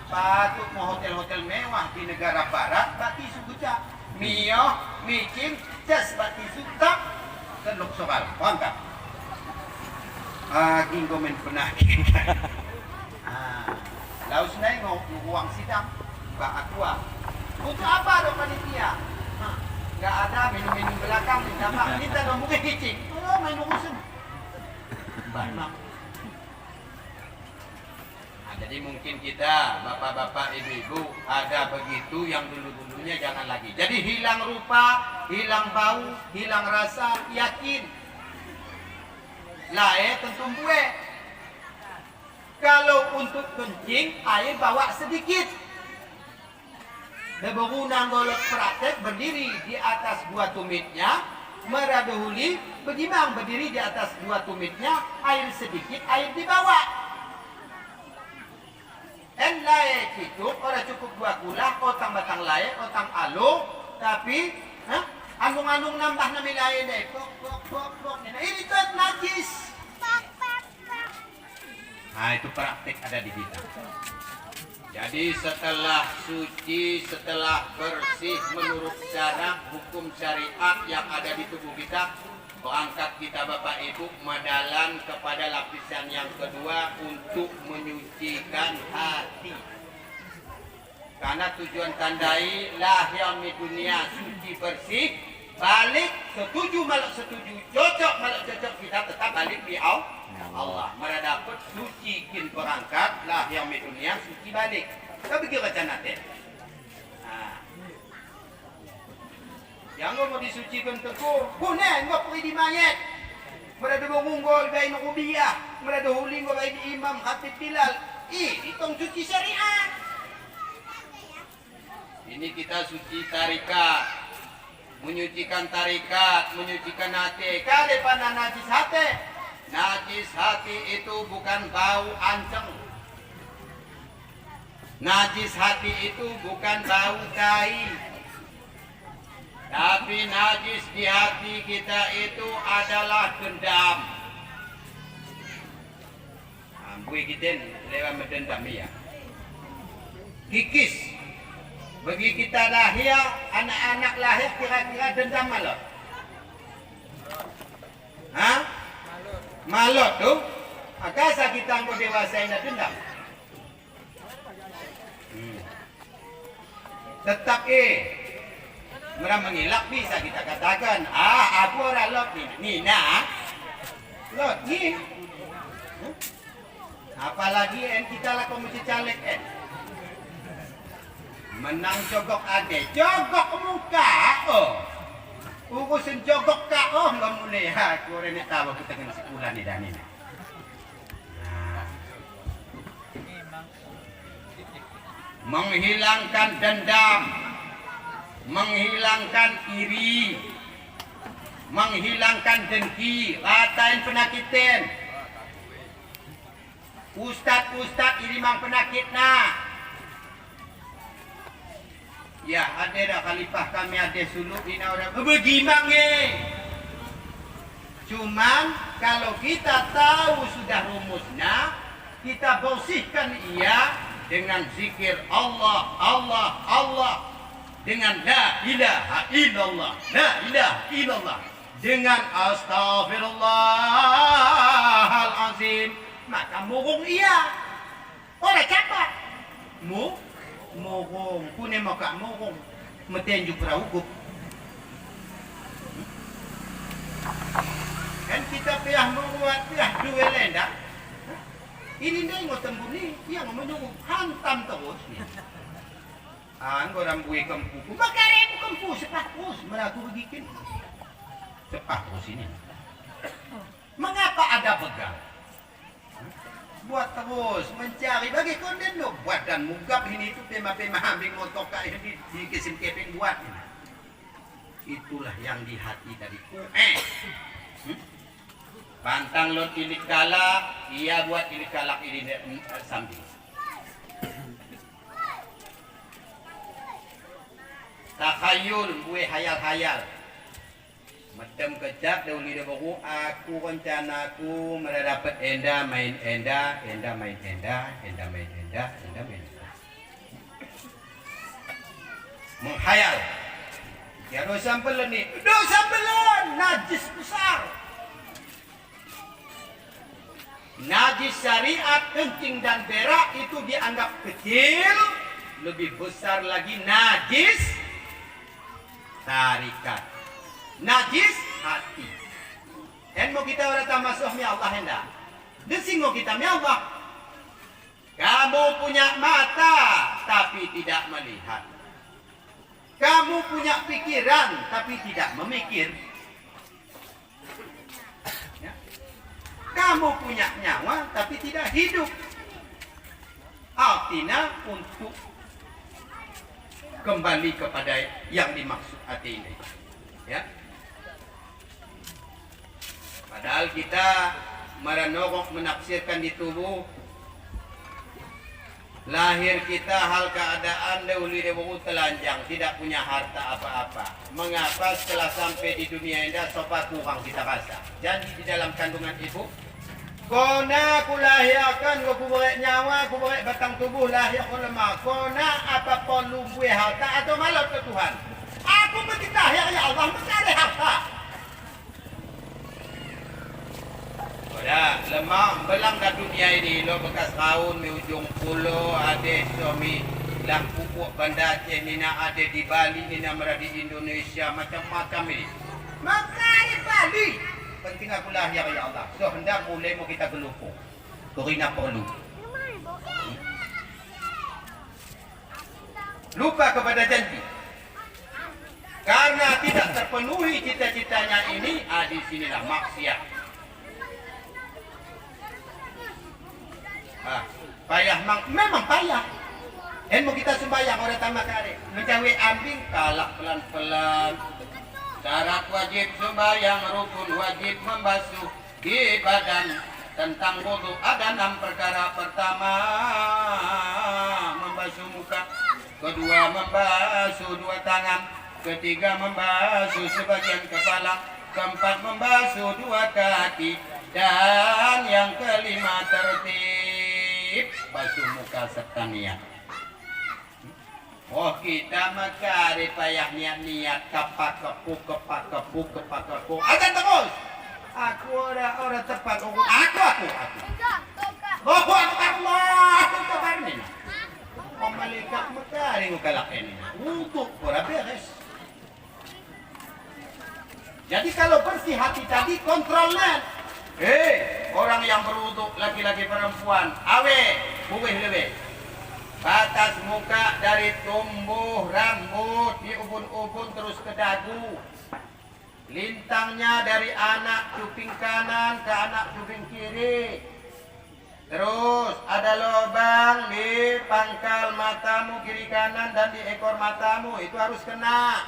Patut mau hotel-hotel mewah di negara barat, bati suguca, mio, micin, jas bati suka, teluk soal, bangka. Gingo men penakit. Laos naik uang sidang, Mbak Aqua. Untuk apa dong panitia? Nggak ada minum-minum belakang, minta maaf. Kita dong mungkin kicing. Oh, main urusan. Banyak. Nah, jadi mungkin kita, bapak-bapak, ibu-ibu, ada begitu yang dulu-dulunya jangan lagi. Jadi hilang rupa, hilang bau, hilang rasa, yakin. Lae tentu gue. Kalau untuk kencing, air bawa sedikit. Berguna golok praktek berdiri di atas dua tumitnya, meradahuli begimang berdiri di atas dua tumitnya, air sedikit, air dibawa. En lae cukup, orang cukup dua gula, otang batang lae, otang alu, tapi anung-anung nambah nami lain deh, pok. Ini tuh najis. Nah itu praktik ada di kita. Jadi setelah suci, setelah bersih menurut syara hukum syariat yang ada di tubuh kita, berangkat kita Bapak Ibu medalan kepada lapisan yang kedua untuk menyucikan hati. Karena tujuan tandai lahir di dunia suci bersih, balik setuju malah setuju, cocok malah cocok, kita tetap balik di Allah. Mereka dapat suci kin berangkat lahir di dunia suci balik. Kita pikir macam nanti. Yang mau disucikan tegur, kunen nggak pergi di mayat. Mereka mengunggul bayi nukubiyah, mereka huling bayi di imam khatib Bilal. Itu suci syariat. Ini kita suci tarikat, menyucikan tarikat, menyucikan hati. Kali pandang najis hati. Najis hati itu bukan bau anceng. Najis hati itu bukan bau tai. Tapi najis di hati kita itu adalah dendam. Ambui kita lewat mendendam ya. Kikis. Bagi kita lahir, anak-anak lahir kira-kira dendam malot. Hah? Malot tuh? Akasa kita mau dewasa yang dendam. Tetap mereka mengilak bisa kita katakan, aku orang lot ni, lot ni. Apalagi kita lah komisi caleg menang jogok ade, jogok muka, urusan jogok ka, nggak mulai, aku ini tahu kita kena sekolah ni dan ini. Menghilangkan dendam, menghilangkan iri, menghilangkan dengki, ratain penakitin. Ustad ini mang penakit nah. Ya ada dah khalifah kami ada suluk ini orang begimang Cuman kalau kita tahu sudah rumusnya, kita bersihkan ia dengan zikir Allah, dengan la ilaha illallah, dengan astaghfirullahalazim, maka murung ia. Orang capat murung, punya maka murung, metenjuk hukum. Kan kita pihak membuat pihak dua lenda. Ini dah ingat tembun ni, yang menyuruh hantam terus ni. Orang buih kempu, makare kempu sepak terus, meraku begitu. Sepak terus ini. Mengapa ada pegang? Buat terus mencari bagi konden lo, buat dan mugap ini itu tema-tema ambil motor kayak di kisim keping buat. Itulah yang di hati tadi. Pantang lot ilik galak, ia buat ilik galak ini samping. Takhayul, buih hayal-hayal. Macam kejap dahulu dia baru aku rencanaku mendapat enda main enda main enda. Menghayal. Ya dosa belan ni. Dosa belan, najis besar. Najis syariat kencing dan berak itu dianggap kecil, lebih besar lagi najis tarikat, najis hati. Dan mau kita orang tak masuk mi Allah hendak, desingo kita mi Allah. Kamu punya mata tapi tidak melihat. Kamu punya pikiran tapi tidak memikir. Ya. Kamu punya nyawa tapi tidak hidup. Artinya untuk kembali kepada yang dimaksud hati ini. Ya. Padahal kita merenokok menafsirkan di tubuh lahir kita hal keadaan dahulu telanjang, tidak punya harta apa-apa. Mengapa setelah sampai di dunia ini sopa kurang kita rasa? Janji di dalam kandungan ibu, kona ku lahirkan, ku berek nyawa, ku berek batang tubuh, lahir ku lemah. Kona apa perlu buih harta atau malah ke Tuhan? Aku bertahir ya Allah, mencari harta. Dah lemah belang kat dunia ini lo bekas raun mi ujung pulau ada suami lang pupuk Banda Aceh ni nak ada di Bali ni nak berada di Indonesia macam-macam ini. Maka di Bali penting aku lahir ya Allah. So hendak mulai mau kita gelupuk. Korina perlu. Lupa kepada janji. Karena tidak terpenuhi cita-citanya ini, di sinilah maksiat. Payah memang payah. Mau kita sembahyang orang tamat kali mencawi ambing kalah pelan-pelan. Syarat wajib sembahyang, rukun wajib membasuh di badan. Tentang wudu ada 6 perkara. Pertama membasuh muka, kedua membasuh 2 tangan, ketiga membasuh sebagian kepala, keempat membasuh 2 kaki, dan yang kelima tertib basuh muka serta niat. Oh kita makari payah niat kapak kepuk. Akan terus. Aku orang tepat. Aku. Aku Allah. Aku tepat ni. Oh malaikat makari ngukalak ini. Untuk orang beres. Jadi kalau bersih hati tadi kontrolnya. Orang yang berwuduk laki-laki perempuan awe buih lebih batas muka dari tumbuh rambut di ubun-ubun terus ke dagu, lintangnya dari anak cuping kanan ke anak cuping kiri, terus ada lubang di pangkal matamu kiri kanan dan di ekor matamu itu harus kena.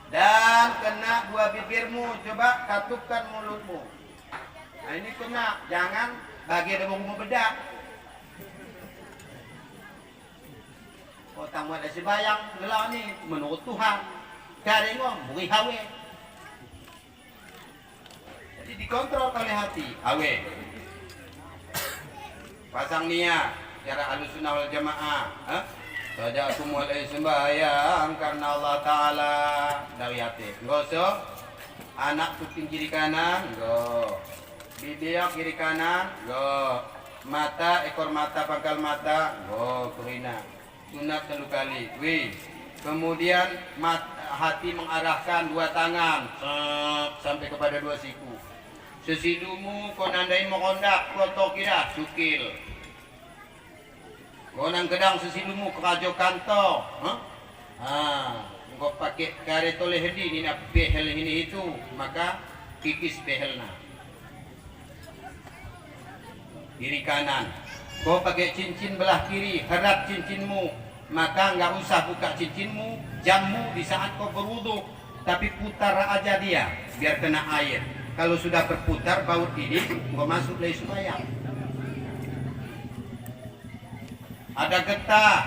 Dan kena buah bibirmu, coba katupkan mulutmu. Nah ini kena, jangan bagi ada bumbu bedak. Kau tamu ada sembayang, gelau ni menurut Tuhan. Karengong, beri hawe. Jadi dikontrol oleh hati, hawe. Pasang niat, cara Ahlussunnah wal Jamaah. Saja aku mulai sembahyang karena Allah Ta'ala dari hati. Gosok anak kuping kiri kanan, go. Bibir kiri kanan, go. Mata, ekor mata, pangkal mata, go. Kurina. Sunat 3 kali. Wih. Kemudian hati mengarahkan 2 tangan sampai kepada 2 siku. Sesidumu kau nandain mengondak, koto kira, sukil. Konang kedang sesilumu kerajo kanto, kau pakai kare toleh hedi ni nak behel ini itu, maka kikis behelna. Kiri kanan, kau pakai cincin belah kiri, harap cincinmu, maka enggak usah buka cincinmu, jammu di saat kau berwudu, tapi putar aja dia, biar kena air. Kalau sudah berputar baut ini, kau masuk dari sembahyang. Ada getah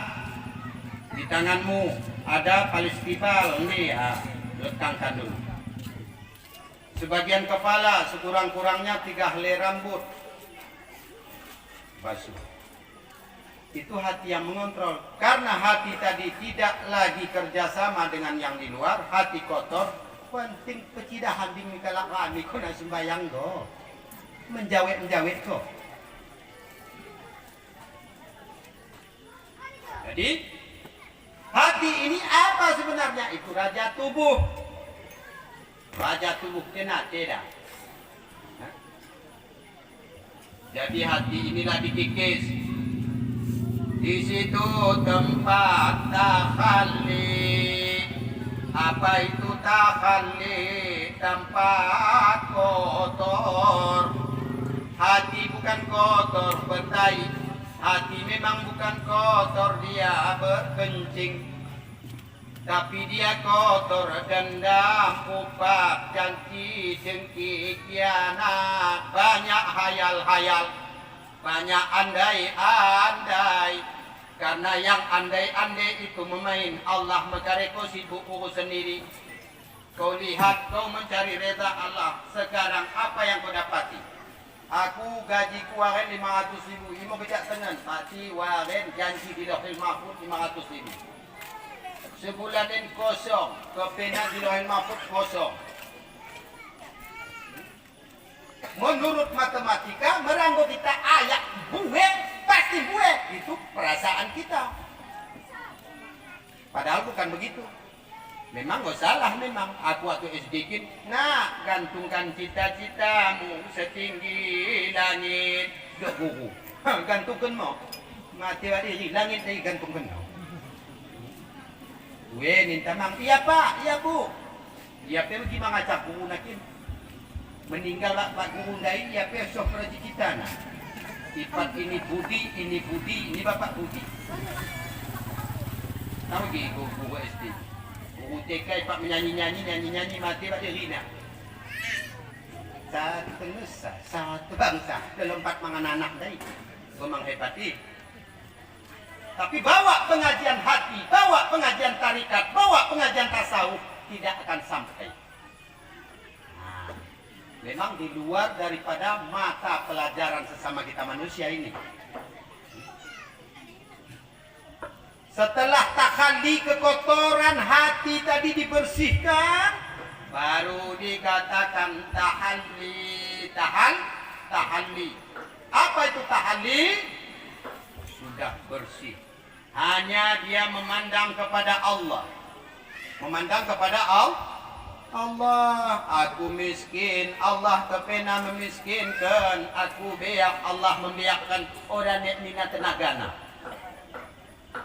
di tanganmu, ada palistibal ini lekangkan dulu. Sebagian kepala sekurang-kurangnya 3 helai rambut basuh. Itu hati yang mengontrol. Karena hati tadi tidak lagi kerjasama dengan yang di luar, hati kotor. Penting kecidahan di mikalak rami kena sembayang go, menjawet kok. Jadi hati ini apa sebenarnya? Itu raja tubuh. Raja tubuh tidak. Jadi hati inilah dikikis. Di situ tempat takhalli. Apa itu takhalli? Tempat kotor. Hati bukan kotor bertai. Hati memang bukan kotor, dia berkencing. Tapi dia kotor dendam, upah, janji, dengki, khianat. Banyak hayal-hayal, banyak andai-andai. Karena yang andai-andai itu memain Allah, maka kau sibuk urus sendiri. Kau lihat, kau mencari reza Allah. Sekarang apa yang kau dapati? Aku gaji kuaren 500.000, imo kejak tengen, tapi waren janji di Lauhul Mahfuz 500.000. Sebulanin kosong, kepena di Lauhul Mahfuz kosong. Menurut matematika, meranggo kita ayat buhe, pasti buhe. Itu perasaan kita. Padahal bukan begitu. Memang gak salah memang. Aku waktu SD nak gantungkan cita-citamu setinggi langit. Gak guru. Gantungkan mau. Mati wadi langit lagi gantungkan mau. Gue minta mang. Iya pak, iya bu. Iya pe bagaimana ngacak guru nakin. Meninggal pak guru lain. Iya pe sofra cita nah. Sifat ini budi, ini bapak budi. Tahu gitu guru SD. UTK pak menyanyi-nyanyi mati pak dia rina. Satu nusa, satu bangsa, lompat mangan anak dari memang hepati. Tapi bawa pengajian hati, bawa pengajian tarikat, bawa pengajian tasawuf, tidak akan sampai. Nah, memang di luar daripada mata pelajaran sesama kita manusia ini. Setelah takhalli kekotoran hati tadi dibersihkan, baru dikatakan tahalli. Tahalli. Apa itu tahalli? Sudah bersih. Hanya dia memandang kepada Allah. Memandang kepada Allah. Aku miskin, Allah kepena memiskinkan. Aku beak, Allah membiakkan. Orang nina tenagana.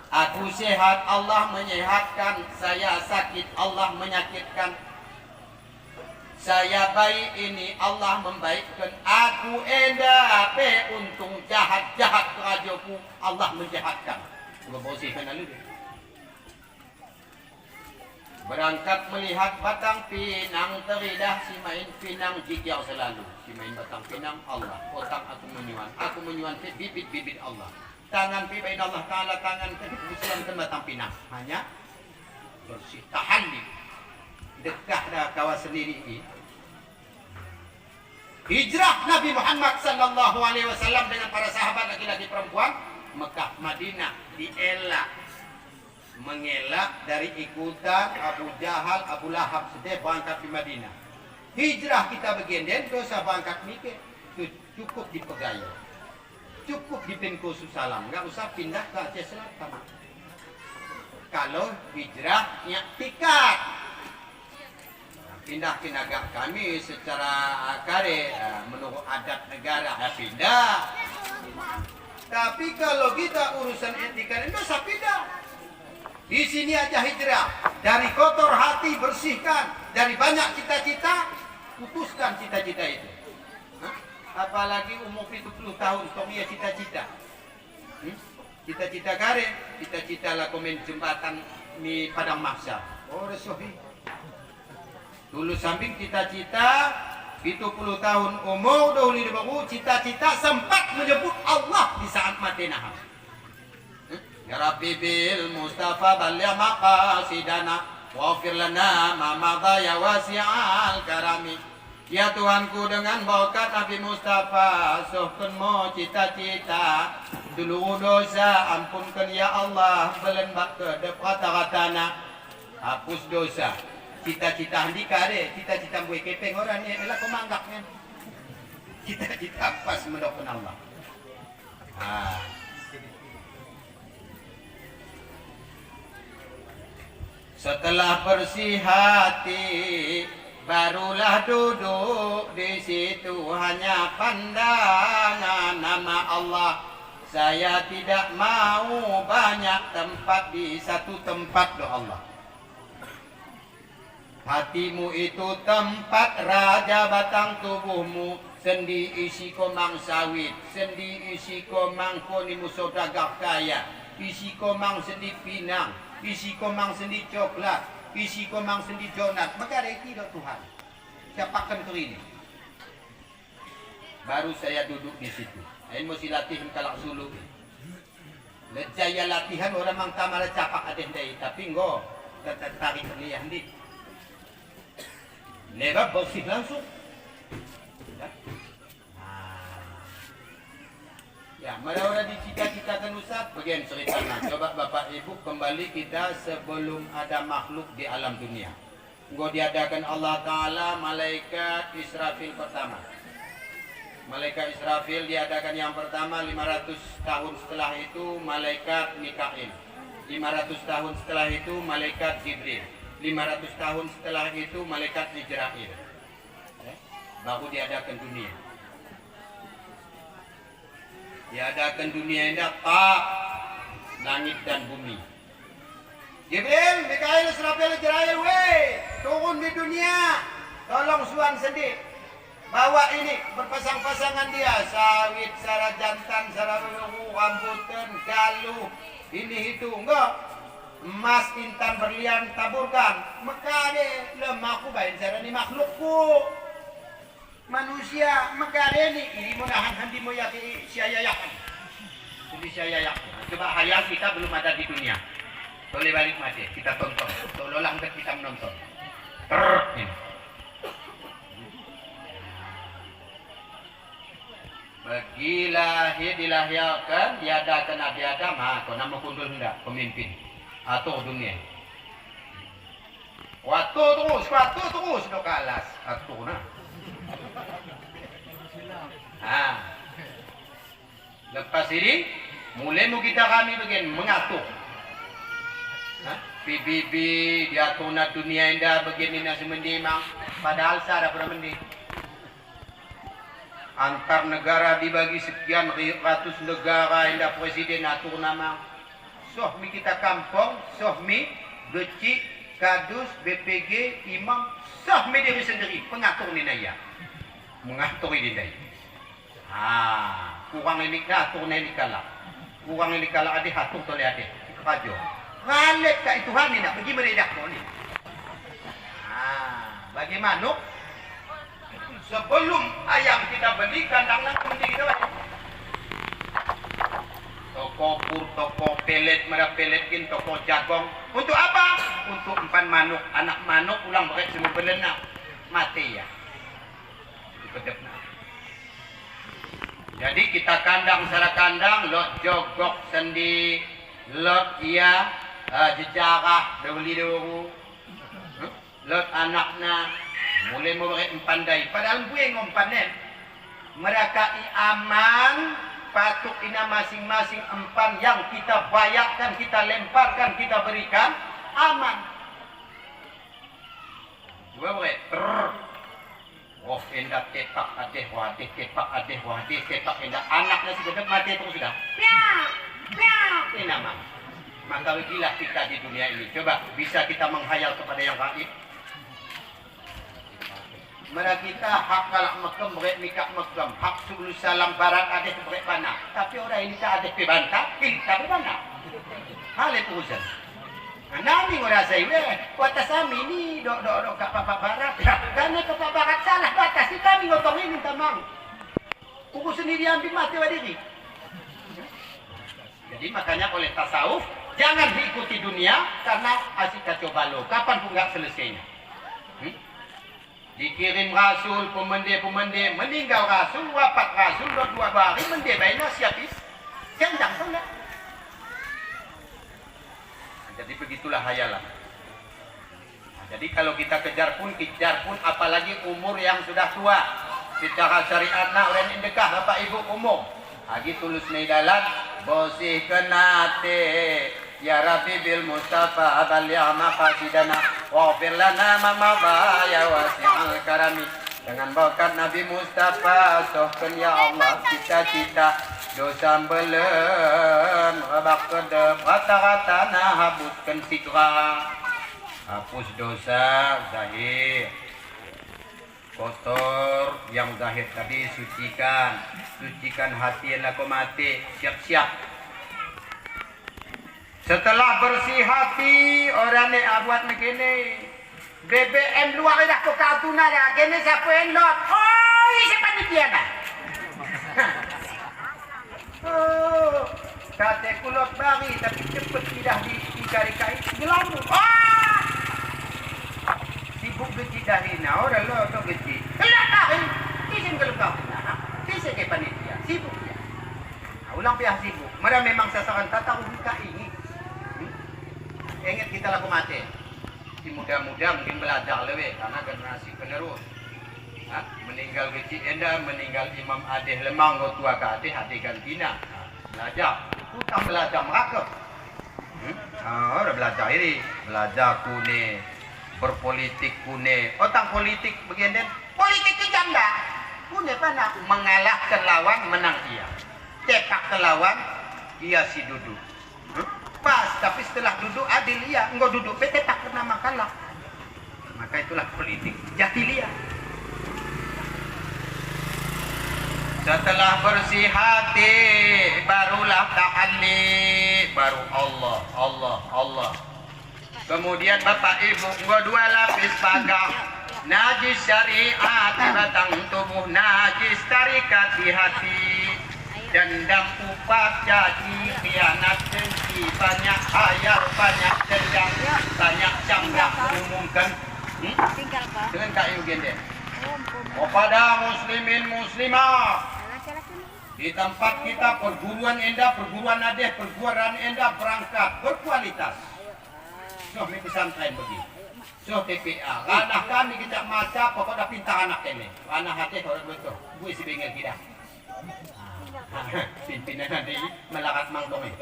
Aku sehat, Allah menyehatkan. Saya sakit, Allah menyakitkan. Saya baik, ini Allah membaikkan. Aku endape untung jahat-jahat kerajoku, Allah menjahatkan. Berangkat melihat batang pinang, teridah si main pinang jikiau selalu. Si main batang pinang Allah. Otak aku menyuan bibit-bibit Allah. Tangan pibain Allah Ta'ala, tangan Islam batang pinang. Hanya bersih, tahalli. Dekah dah kawan sendiri ini. Hijrah Nabi Muhammad sallallahu alaihi wasallam dengan para sahabat laki-laki perempuan Mekah Madinah dielak, mengelak dari ikutan Abu Jahal, Abu Lahab sedih berangkat di Madinah. Hijrah kita begenden dosa berangkat mikir cukup di Pegayo, cukup di Penkosu Salam, nggak usah pindah ke Aceh Selatan. Kalau hijrahnya tiket pindah ke negara kami secara kare menurut adat negara pindah. Tapi kalau kita urusan etika itu bisa pindah. Di sini aja hijrah, dari kotor hati bersihkan, dari banyak cita-cita putuskan cita-cita itu. Apalagi umur 70 tahun dia cita-cita. Cita-cita kare, cita-cita lah komen jembatan di Padang Mahsyar. Oh resohi. Dulu samping cita-cita 70 tahun umur dahulu di baru cita-cita sempat menyebut Allah di saat mati nah. Ya Rabbi bil Mustafa balya maqasidana waghfir lana ma madha ya wasi'al karami. Ya Tuhanku dengan berkat Nabi Mustafa suhkunmu cita-cita dulu dosa ampunkan ya Allah belembak ke depan ratana hapus dosa. Cita-cita handi kare, cita-cita gue kepeng orang ni adalah kemanggaknya. Cita-cita pas mendokon Allah. Setelah bersih hati, barulah duduk di situ hanya pandangan nama Allah. Saya tidak mau banyak tempat di satu tempat doa Allah. Hatimu itu tempat raja batang tubuhmu. Sendi isi komang sawit, sendi isi komang konimu sodagak kaya, isi komang sendi pinang, isi komang sendi coklat, isi komang sendi donat. Maka reki dok Tuhan. Siapakan ke ini? Baru saya duduk di situ. Saya mesti latihan kalak sulu. Lejaya latihan orang mang tamara capak adeh dai, tapi enggak tertarik lihat di. Lewat bersih langsung. Ya, mudah-mudahan dicita-citakan Ustaz bagian ceritanya. Coba Bapak Ibu kembali kita sebelum ada makhluk di alam dunia. Engkau diadakan Allah Ta'ala malaikat Israfil pertama. Malaikat Israfil diadakan yang pertama 500 tahun setelah itu malaikat Mikail. 500 tahun setelah itu malaikat Jibril. 500 tahun setelah itu malaikat Jibril. Baru diadakan dunia. Diadakan dunia ini tak langit dan bumi. Jibril, Mikail, Israfil, Jibril, turun di dunia. Tolong suan sedih. Bawa ini berpasang-pasangan dia. Sawit, sara jantan, sara leluhu, rambutan, galuh. Ini itu enggak. Emas, intan, berlian, taburkan. Maka deh lemahku bain sara ni makhlukku. Manusia mekareni ini mudahan handi moyaki siayayakan. Jadi siayayakan. Coba hayal kita belum ada di dunia. Boleh balik mati kita tonton. Tolong kita menonton. Ini. Bagi lahir dilahirkan diadakan Nabi Adam, kau nama kundul hendak pemimpin atau dunia. Waktu terus dok alas atau nah. Lepas ini mulai mu kita kami bagian mengatur. PBB diatur na dunia indah bagian ini nasi mendimang. Padahal saya pernah mending. Antar negara dibagi sekian ratus negara indah presiden atur nama. Sohmi kita kampung, sohmi becik, kadus, BPG, imam, sohmi diri sendiri pengatur ni naya. Mengatur ini dai. Kurang ini atur ini kalah. Kurang ini kalah adik atur toleh adik. Kajo. Ngalet ka Tuhan ni nak pergi meredak kau ni. Bagaimana? Sebelum ayam kita beli kandang nak kunci kita banyak. Toko pur, toko pelet, merah peletkin, toko jagong. Untuk apa? Untuk empan manuk. Anak manuk ulang berat semua belenak. Mati ya. Jadi kita kandang secara kandang, lot jogok sendi, lot ia jejarah dewli dewu, lot anaknya mulai memberi empandai. Padahal gue ngompanen, mereka aman, patuk ina masing-masing empan yang kita bayarkan, kita lemparkan, kita berikan aman. Dua boleh. Oh, endak tepak adeh wadih, tepak adeh wadih, tepak endak anaknya sudah mati terus sudah. Ini nama. Maka begilah kita di dunia ini. Coba bisa kita menghayal kepada yang gaib. Mereka kita hak kalak mekem, mereka mikak mekem, hak sulu salam barat adeh mereka mana. Tapi orang ini tak adeh pebantah, kita bebantah. Hal itu urusan. Nami ngora saya, batas kami ni dok kat Pak Barat. Karena ke Pak Barat salah batas ni kami ngotong ini minta maaf. Kuku sendiri ambil mati wadiri. Jadi makanya oleh tasawuf jangan diikuti dunia karena asik kacau balau. Kapan pun enggak selesainya. Dikirim rasul, pemende, meninggal rasul, wafat rasul, 2 hari mende baina siapis. Jandang tu enggak. Jadi begitulah hayalan. Jadi kalau kita kejar pun apalagi umur yang sudah tua. Secara syariat nak orang indekah Bapak Ibu umur. Lagi tulus ni dalam bersih kenate Ya Rabbi bil Mustafa balligh maqasidana waghfir lana ma madha ya wasi'al karami. Dengan berkat Nabi Mustafa sohkan ya Allah cita-cita dosa belum babak kedep kata-kata nah habuskan sikra. Hapus dosa zahir kotor yang zahir tadi sucikan hati yang aku mati siap-siap. Setelah bersih hati orang ni buat begini BBM luar dah ke kartuna dah kini siapa yang lot siapa ni dia dah kata kulot bari tapi cepat tidak dikari-kari gelamu sibuk geci dahina orang lo tu geci kelak hari kisah kelukau kisah ke panitia sibuk dia ulang pihak sibuk mereka memang sasaran tata buka ini ingat kita laku mati si muda-muda mungkin belajar lebih karena generasi penerus meninggal geci enda meninggal Imam Adeh Lemang tua ke Adeh Adeh Gantina belajar utang belajar mereka orang belajar ini belajar kune berpolitik kune otak politik begini politik kejanda kune pana mengalahkan lawan menang ia cepak ke lawan ia si duduk pas tapi setelah duduk adil ia enggak duduk PT tak kena makalah maka itulah politik jahiliyah. Setelah bersih hati barulah tahalli baru Allah kemudian bapak ibu gua 2 lapis pagar najis syariat batang tubuh najis tarikat di hati dendam upat jadi khianat dengki banyak hayal banyak dendam banyak cambrak umumkan dengan kayu gende kepada muslimin muslimah di tempat kita perguruan adeh perguruan endah berangkat berkualitas so ini pesantren begini so TPA anak kami kita maca pokoknya pintar anak ini anak hati kalau betul gue si bengkel kita pimpinan nanti melarat mangkong ini.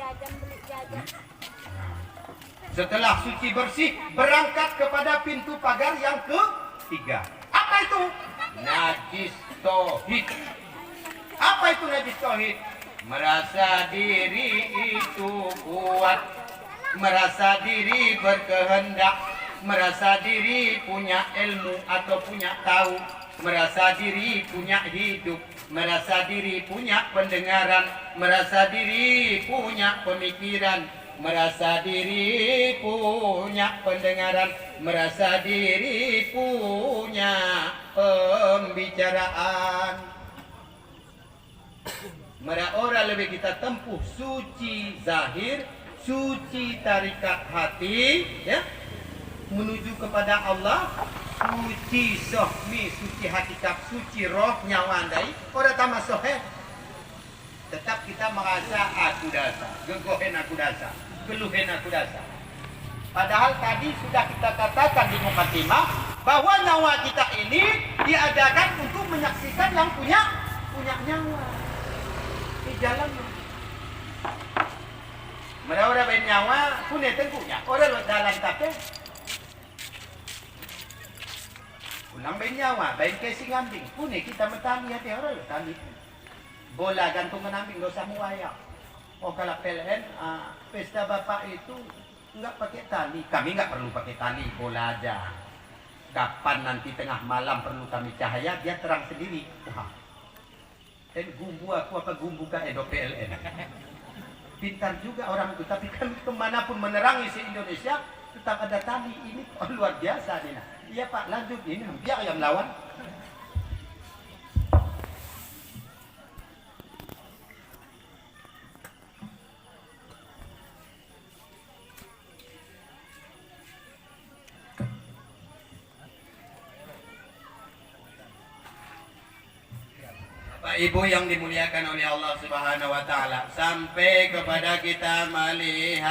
Setelah suci bersih berangkat kepada pintu pagar yang ketiga. Apa itu? Najis tauhid. Apa itu najis tauhid? Merasa diri itu kuat, merasa diri berkehendak, merasa diri punya ilmu atau punya tahu, merasa diri punya hidup, merasa diri punya pendengaran, merasa diri punya pemikiran, merasa diri punya pendengaran, merasa diri punya pembicaraan. Mereka orang lebih kita tempuh suci zahir, suci tarikat hati, ya, menuju kepada Allah, suci sohmi, suci hakikat, suci roh nyawa andai, orang tambah soheh. Tetap kita merasa aku dasa, gegohen aku dasa, geluhen aku dasa. Padahal tadi sudah kita katakan di mukadimah bahwa nyawa kita ini diadakan untuk menyaksikan yang punya nyawa di jalan. Mereka orang bernyawa punya tengkunya, orang dalam tapi ulang bernyawa, baik casing ambing punya kita bertani hati orang tani. Bola gantung menambing dosa muaya. Oh kalau PLN pesta bapak itu enggak pakai tali. Kami enggak perlu pakai tali, bola aja. Kapan nanti tengah malam perlu kami cahaya, dia terang sendiri. Wah. Dan gumbu aku apa gumbu ke Edo PLN. Pintar juga orang itu, tapi kami kemanapun menerangi se Indonesia tetap ada tali. Ini luar biasa nih. Iya Pak, lanjut ini biar yang melawan. Bapak Ibu yang dimuliakan oleh Allah Subhanahu wa taala, sampai kepada kita melihat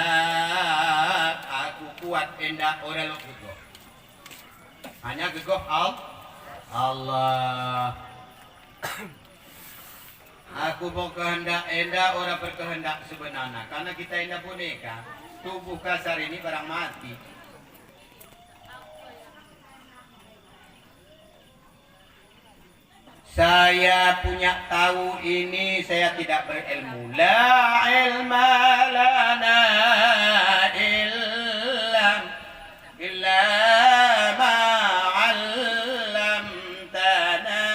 aku kuat endah orang lo gegoh. Hanya gegoh Allah. Aku berkehendak endah orang berkehendak sebenarnya. Karena kita endah boneka. tubuh kasar ini barang mati. Saya punya tahu ini, saya tidak berilmu. La ilma lana illa ma 'allamtana.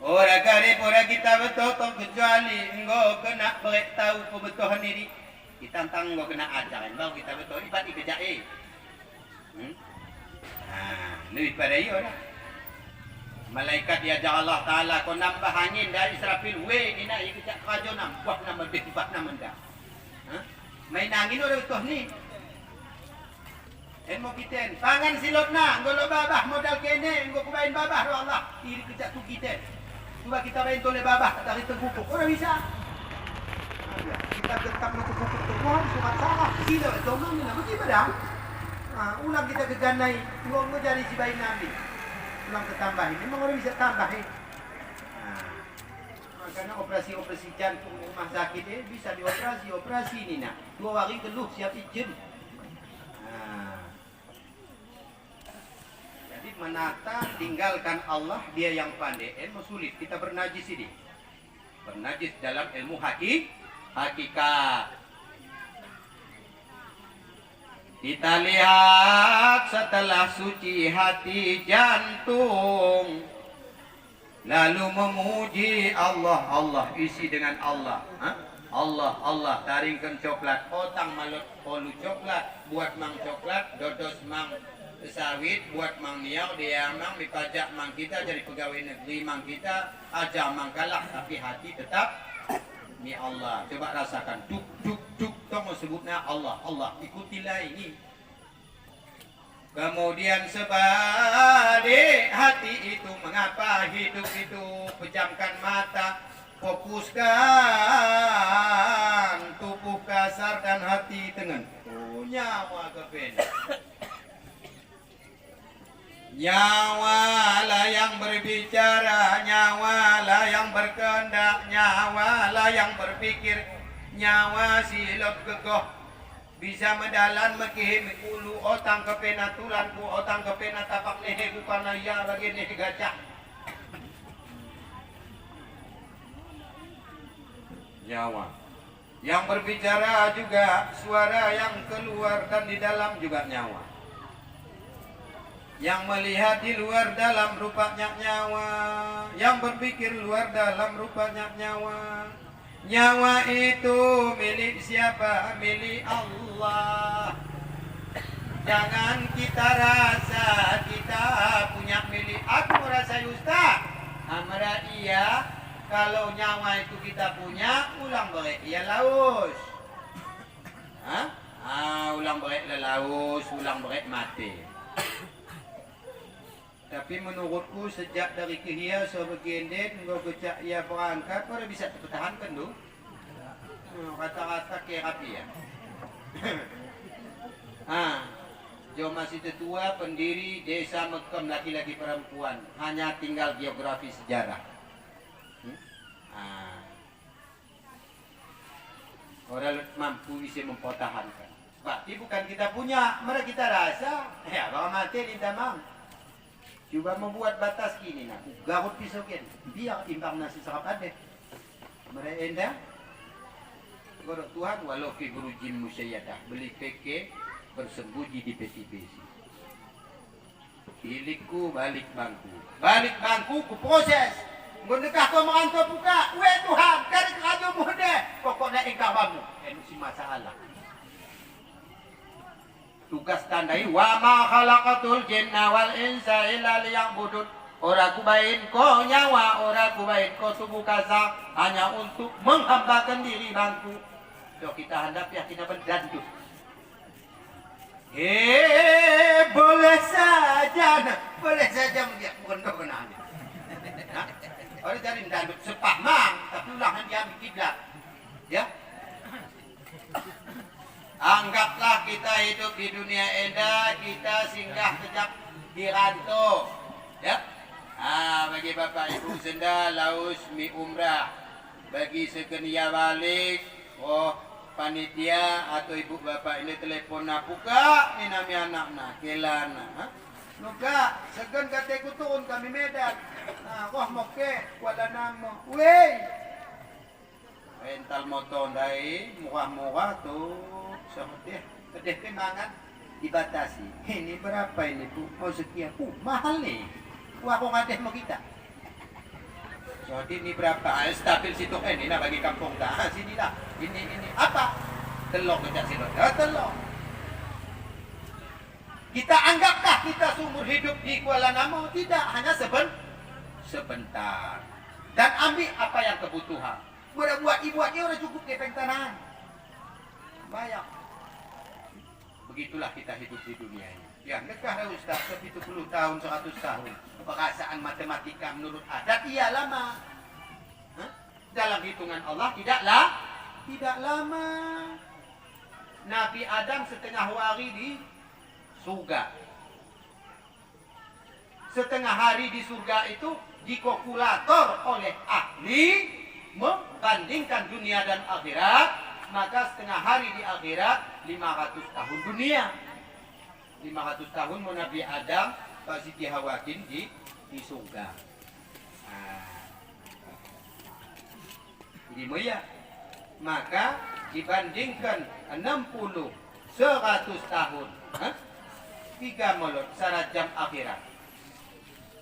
Ora karep ora kita betul kecuali engkau kena beritahu kebetulan diri. Kita tentang engkau kena ajaran baru kita betul ibarat kerja lebih pada iyo lah. Malaikat diajar Allah Ta'ala kau nambah angin dari Israfil ina ikut kerja nambah nama bimbat nama dah. Main angin udah betul ni. Mau kita pangan silot na ngolo babah modal kene nggo kubain babah ro Allah iri kerja tu kita. Cuba kita main tole babah dari tegupuk orang bisa. Kita tetap nak tegupuk Tuhan surat salah. Sila domang ni nama kita dah. Ulang kita keganai nggo jadi si bayi nabi. Ulang ketambahin, memang orang bisa tambahin. Karena operasi jantung rumah sakit bisa dioperasi ini nak. 2 hari geluh siap izin. Jadi menata tinggalkan Allah dia yang pandai. Ilmu sulit kita bernajis ini. Bernajis dalam ilmu hakikat. Kita lihat setelah suci hati jantung lalu memuji Allah. Allah isi dengan Allah. Allah taringkan coklat otang malut polu coklat buat mang coklat dodos mang sawit buat mang niau dia mang dipajak mang kita jadi pegawai negeri mang kita aja mang kalah tapi hati tetap ni Allah. Coba rasakan duk tong sebutnya Allah ikutilah ini. Kemudian sebalik hati itu mengapa hidup itu pejamkan mata fokuskan tubuh kasar dan hati tengen nyawa kepen. Nyawalah yang berbicara, nyawalah yang berkehendak, nyawalah yang berpikir, nyawa silot gegoh bisa medalan mekih ulu otang kepena tulanku otang kepena tapak lehe bukan ya bagi lehe gajah. Nyawa yang berbicara juga suara yang keluar dan di dalam juga nyawa. Yang melihat di luar dalam rupanya nyawa, yang berpikir luar dalam rupanya nyawa. Nyawa itu milik siapa? Milik Allah. Jangan kita rasa kita punya milik. Aku merasa Ustaz. Amra iya. Kalau nyawa itu kita punya, ulang balik ia laus. Ulang balik laus, ulang balik mati. Tapi menurutku sejak dari Kehia sebagian engkau becak ia berangkat, kau bisa terpertahankan tu. Kata-kata kerapi ya. Jo masih tetua pendiri desa Mekam laki-laki perempuan, hanya tinggal geografi sejarah. Orang mampu bisa mempertahankan. Berarti bukan kita punya, mereka kita rasa. Ya, kalau mati minta mam. Coba membuat batas gini nak, garut pisau kan, biar timbang nasi serap ada. Mereka endah. Kalau Tuhan walau fi burujin musyayadah, beli PK bersembunyi di peti-peti. Ilikku balik bangku ku proses. Mendekah kau merantau buka, weh Tuhan, dari kerajaanmu deh. Pokoknya engkau bamu, ini si masalah. Tugas tandai wa ma khalaqatul jinna wal insa illa liya'budun. Ora kubain ko nyawa, ora kubain ko tubuh kasar hanya untuk menghambakan diri bangku. So kita hadap ya kita berdandu. Boleh saja melihat bukan kau kenal. Orang jadi dandut sepah mang, tapi ulangan dia kiblat. Ya. Anggaplah kita hidup di dunia endah, kita singgah kejap di rantau. Ya. Bagi Bapak Ibu senda laus mi umrah. Bagi sekenia balik, panitia atau ibu bapak ini telepon na buka ni nami anak na kelana ha nuka segan kate kutuun kami Medan wah moke wala namo wey rental motor dai murah-murah tuh seperti kedeh mangan dibatasi ini berapa ini bu oh sekian mahal nih wah kok ngadeh mau kita jadi ini berapa? Stabil situ ini nah bagi kampung dah. Sini dah. Ini apa? Telok dekat situ. Telok. Kita anggapkah kita seumur hidup di Kuala Namu? Tidak, hanya sebentar. Dan ambil apa yang kebutuhan. Buat ibuatnya udah cukup kepeng tanah. Banyak. Begitulah kita hidup di dunia ini. Ya, nekah Ustaz 70 tahun, 100 tahun. Perasaan matematika menurut adat iya lama. Dalam hitungan Allah tidak lama. Nabi Adam setengah hari di surga. Setengah hari di surga itu dikalkulator oleh ahli membandingkan dunia dan akhirat, maka setengah hari di akhirat 500 tahun dunia. 500 tahun Nabi Adam pasti dihawakin di surga. Jadi ya, maka dibandingkan 60 100 tahun, 3 mulut syarat jam akhirat.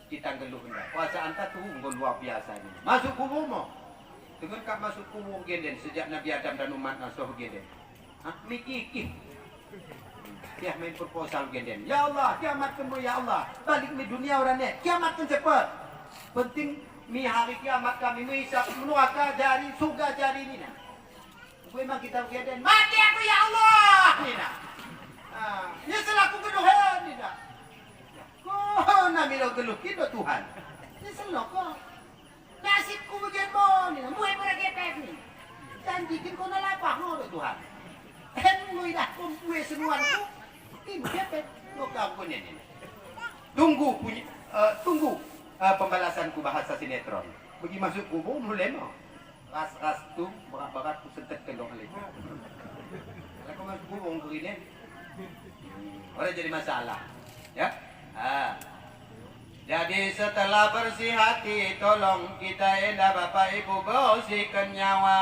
Kita geluh hendak. Puasa anta tuh luar biasa ini. Masuk kubur mo. Dengan kak masuk kubur geden sejak Nabi Adam dan umat nasuh geden. Mikikih. Ya main proposal geden. Ya Allah, kiamat kamu ya Allah. Balik di dunia orangnya. Kiamat kan cepat. Penting mi hari kiamat kami menghisap neraka dari surga jari ini nah. Memang kita geden. Mati aku ya Allah. Ini nah. Ya selaku keduhan ini nah. Kau nami lo geluh kita Tuhan. Ya seloko. Nasibku bagian mo ni nah. Muai beragepek ni. Janjikin kau nalapak mo Tuhan. Muai dah kumpuai senuanku. Ini gepek. Lo kau ini. Tunggu pembalasanku bahasa sinetron. Bagi masuk kubur mulai mo. Ras tu berat-berat ku sentet kendong alih. Kalau kau masuk kubur begini, orang jadi masalah. Ya. Jadi setelah bersih hati, tolong kita endah Bapak Ibu bersihkan nyawa.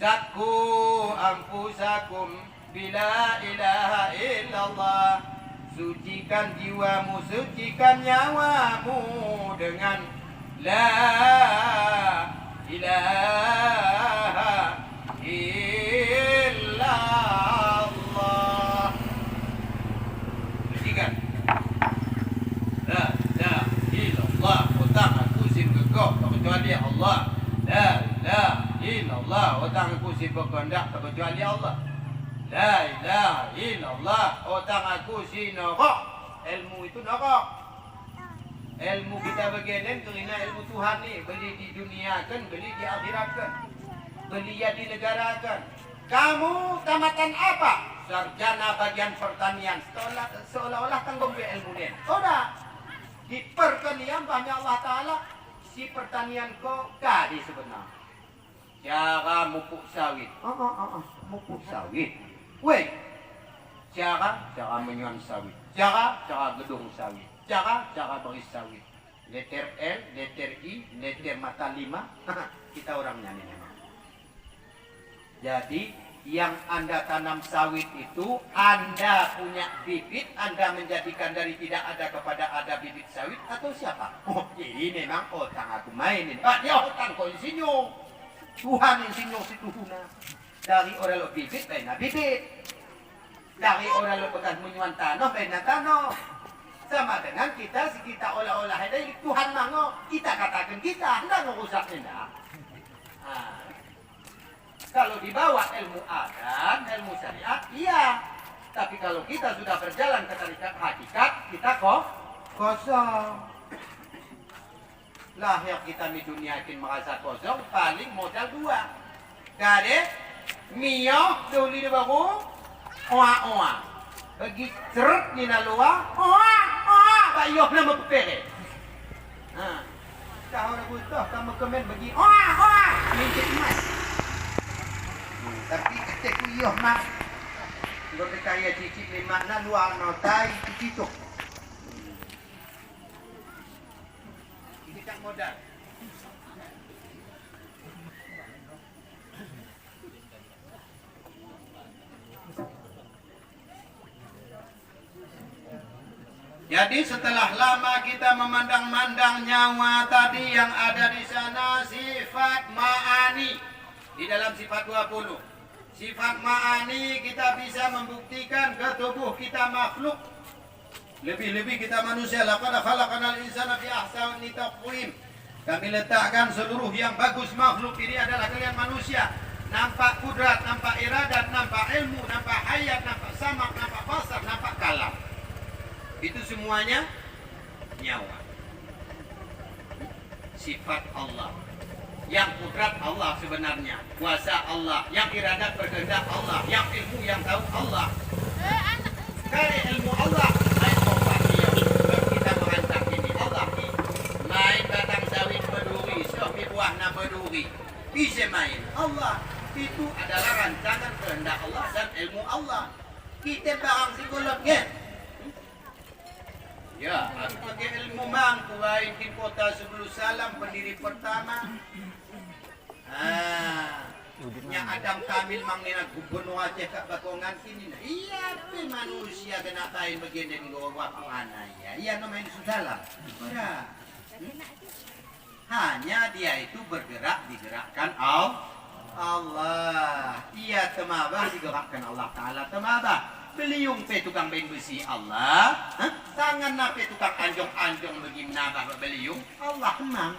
Zakku anfusakum bila ilaha illallah. Sucikan jiwamu, sucikan nyawamu dengan la ilaha illallah. Sucikan. La ilaha illallah. Utang aku sim gegok terkecuali Allah. La ilaha illallah. Utang aku sim berkehendak terkecuali Allah. La ilaha illallah. Utang aku si neraka. Ilmu itu neraka. Ilmu kita bagian kerana ilmu Tuhan ni beli di dunia kan, beli di akhirat kan, beli ya di negara kan. Kamu tamatan apa? Sarjana bagian pertanian. Seolah-olah tanggung ilmu ni. Sudah di pertanian banyak Allah Taala si pertanian ko kadi sebenar. Cara mupuk sawit. Mupuk sawit. Weh, cara menyuan sawit, cara gedung sawit, cara beris sawit. Letter L, letter I, letter mata 5. Kita orangnya nih memang. Jadi yang Anda tanam sawit itu, Anda punya bibit, Anda menjadikan dari tidak ada kepada ada bibit sawit atau siapa? Oh, ini memang otang aku mainin. Dia otang kok insinyur. Tuhan insinyur si Tuhuna. Dari orang lo bibit, lain bibit. Dari orang lo bekas menyuan tanah, lain tanah. Sama dengan kita olah-olah ada Tuhan mango. Kita katakan kita, hendak merusak hendak. Kalau dibawa ilmu adat, ilmu syariat, iya. Tapi kalau kita sudah berjalan ke tarikat hakikat, kita kosong. Lahir kita di dunia ini merasa kosong, paling modal 2. Gade mio dulu di baru oa bagi cerut ni nalua oa bayok nama pepere tahu nak butuh kamu komen bagi oa minta emas tapi Yoh mak. Gua kaya cicit lima na luang notai cicit. Ini tak modal. Jadi setelah lama kita memandang-mandang nyawa tadi yang ada di sana sifat ma'ani di dalam sifat 20. Sifat ma'ani kita bisa membuktikan ke tubuh kita makhluk. Lebih-lebih kita manusia. Laqad khalaqnal insana fi ahsani taqwim. Kami letakkan seluruh yang bagus makhluk ini adalah kalian manusia. Nampak kudrat, nampak iradat, nampak ilmu, nampak hayat, nampak samak, nampak basar, nampak kalam. Itu semuanya nyawa. Sifat Allah. Yang kudrat Allah sebenarnya. Kuasa Allah. Yang iradat berkehendak Allah. Yang ilmu yang tahu Allah. Dari ilmu Allah. Main obat dia. Kita menghantar ini. Allah ni. Main batang sawit berduri. Sopi buah na berduri. Bisa main. Allah. Itu adalah rancangan kehendak Allah dan ilmu Allah. Kita barang psikolognya. Ya, aku pakai ilmu mangku lain di kota sebelum salam pendiri pertama. Nya Adam Kamil mangnina gubernur Aceh kat Bakongan kini. Iya, tapi manusia kena tain begini nggo waktu ana ya. Iya no main sudalam. Ora. Hanya dia itu bergerak digerakkan Allah. Ia temabah digerakkan Allah Taala temabah. Beliung pe tukang main besi Allah, tangan nape tukang anjong-anjong bagi menabah beliung Allah memang.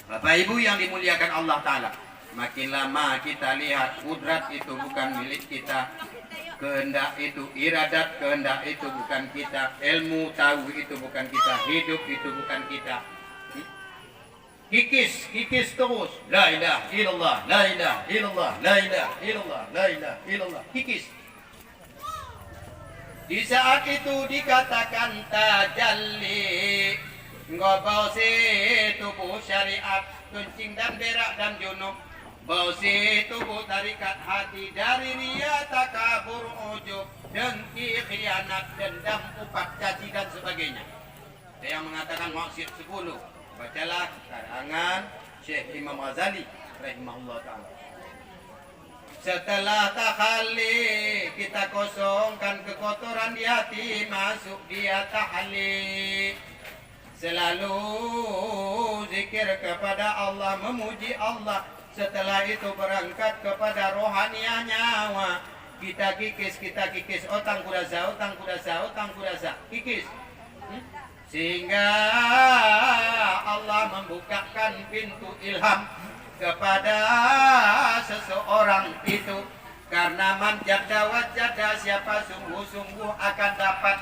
Bapak Ibu yang dimuliakan Allah Ta'ala, makin lama kita lihat kudrat itu bukan milik kita, kehendak itu, iradat kehendak itu bukan kita, ilmu tahu itu bukan kita, hidup itu bukan kita. Kikis terus. La ilaha illallah, la ilaha illallah, la ilaha illallah, la ilaha illallah. Kikis. Di saat itu dikatakan tajalli, ngobau si tubuh syariat, kencing dan berak dan junub. Bau si tubuh tarikat hati dari ria takabur ujub, dengki khianat dendam upat caci dan sebagainya. Ada yang mengatakan maksiat 10. Bacalah karangan Syekh Imam Ghazali rahimahullah ta'ala. Setelah tahalli kita kosongkan kekotoran di hati, masuk dia tahalli. Selalu zikir kepada Allah, memuji Allah. Setelah itu berangkat kepada rohaniah nyawa. Kita kikis, otang kudasa, kikis. Sehingga Allah membukakan pintu ilham kepada seseorang itu. Karena man jadda wajada, siapa sungguh-sungguh akan dapat.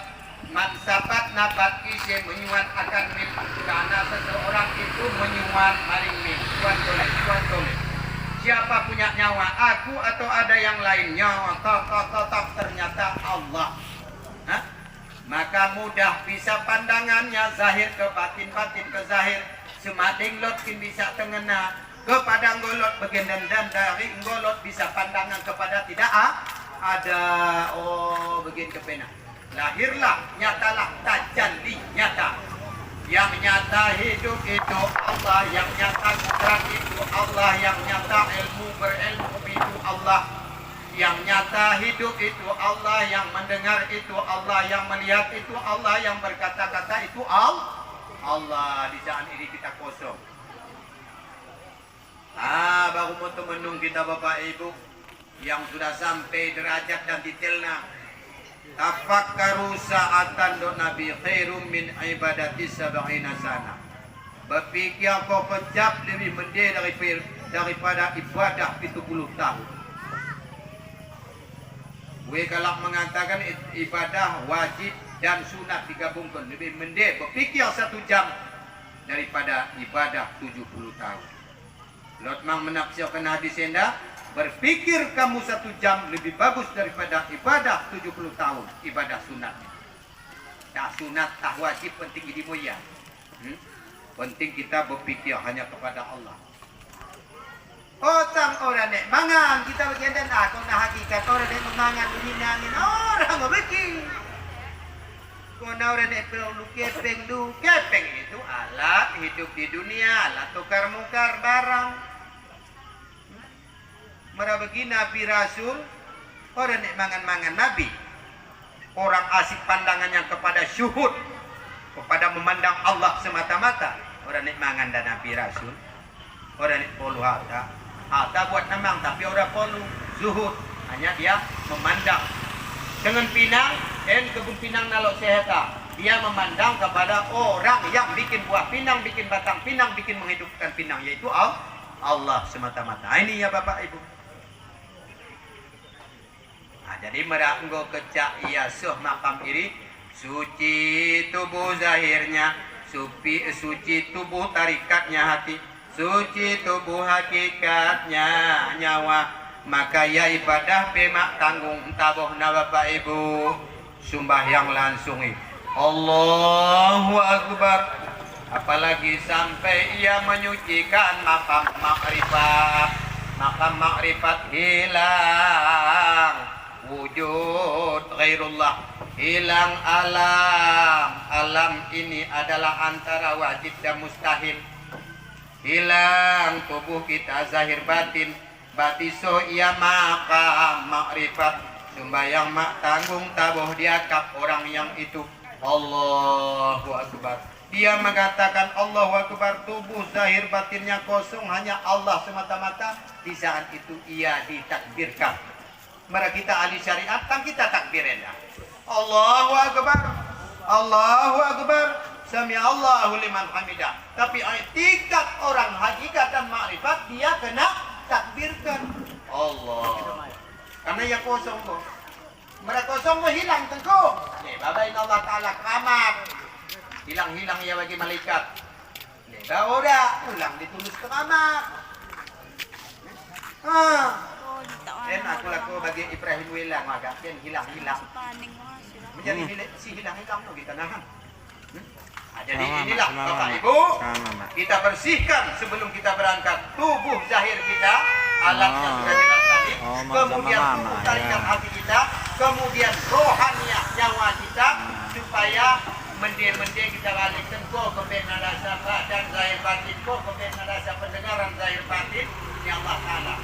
Man sabat nabat isi menyuan akan mil. Karena seseorang itu menyuan maring mil. Tuan toleh. Siapa punya nyawa, aku atau ada yang lain? Nyawa tetap ternyata Allah. Maka mudah bisa pandangannya zahir ke batin, batin ke zahir. Semading lot bisa tengena kepada ngolot bagian dan dari ngolot bisa pandangan kepada tidak ada. Oh bagian kepena. Lahirlah, nyatalah tajalli nyata. Yang nyata hidup itu Allah, yang nyata kudrat itu Allah, yang nyata ilmu berilmu itu Allah. Yang nyata hidup itu Allah, yang mendengar itu Allah, yang melihat itu Allah, yang berkata-kata itu Allah. Di saat ini kita kosong. Baru mau menung kita Bapak Ibu yang sudah sampai derajat dan detailnya. Tafakkaru sa'atan do Nabi khairum min ibadati sab'ina sana. Berpikir kau kejap lebih mendek daripada ibadah 70 tahun. Kalau mengatakan ibadah wajib dan sunat digabungkan lebih mendek berpikir 1 jam daripada ibadah 70 tahun. Lotmang menafsirkan hadis enda, berpikir kamu 1 jam lebih bagus daripada ibadah 70 tahun ibadah sunat. Tak sunat tak wajib penting ini mulia. Penting kita berpikir hanya kepada Allah. Otang orang nek mangan kita bagian dan aku na hakikat orang nek mangan uninangin orang mabeki. Kona orang nek perlu kepeng itu alat hidup di dunia, alat tukar mukar barang. Merabagi Nabi Rasul orang nek mangan Nabi. Orang asik pandangannya kepada syuhud, kepada memandang Allah semata-mata. Orang nek mangan dan Nabi Rasul. Orang nek polu harta buat namang tapi orang polu zuhud, hanya dia memandang dengan pinang kebun pinang nalok seheta, dia memandang kepada orang yang bikin buah pinang, bikin batang pinang, bikin menghidupkan pinang, yaitu Allah semata-mata. Ini ya Bapak Ibu. Nah, jadi meranggo kecak ia suh makam iri, suci tubuh zahirnya, suci tubuh tarikatnya hati, suci tubuh hakikatnya nyawa. Maka ya ibadah pemak tanggung tabohna Bapak Ibu, sembahyang langsung Allahu Akbar. Apalagi sampai ia menyucikan makam makrifat hilang wujud ghairullah, hilang alam ini adalah antara wajib dan mustahil. Hilang tubuh kita zahir batin, batiso ia makam makrifat, sembahyang mak tanggung tabuh diakap orang yang itu Allahu Akbar. Dia mengatakan Allahu Akbar, tubuh zahir batinnya kosong, hanya Allah semata-mata. Di saat itu ia ditakbirkan. Mari kita ahli syariat kan kita takbirin ya. Allahu Akbar, Allahu Akbar, Sami Allahu liman hamidah. Tapi tingkat orang hakikat dan makrifat dia kena takbirkan Allah. Karena ya kosong kok. Mereka kosong kok hilang tengkuk. Nih, babain Allah Ta'ala keramat. Hilang-hilang ya bagi malaikat. Nih, udah ulang ditulis keramat. Aku laku bagi Ibrahim hilang, maka hilang-hilang. Menjadi si hilang-hilang no kita nahan. Jadi inilah Bapak Ibu, kita bersihkan sebelum kita berangkat tubuh zahir kita, alatnya sudah jelas tadi, kemudian tubuh tarikan hati kita, kemudian rohania nyawa kita, supaya mende-mende kita balikkan kok ke rasa badan zahir batin, kok ke rasa pendengaran zahir batin ya Allah Ta'ala.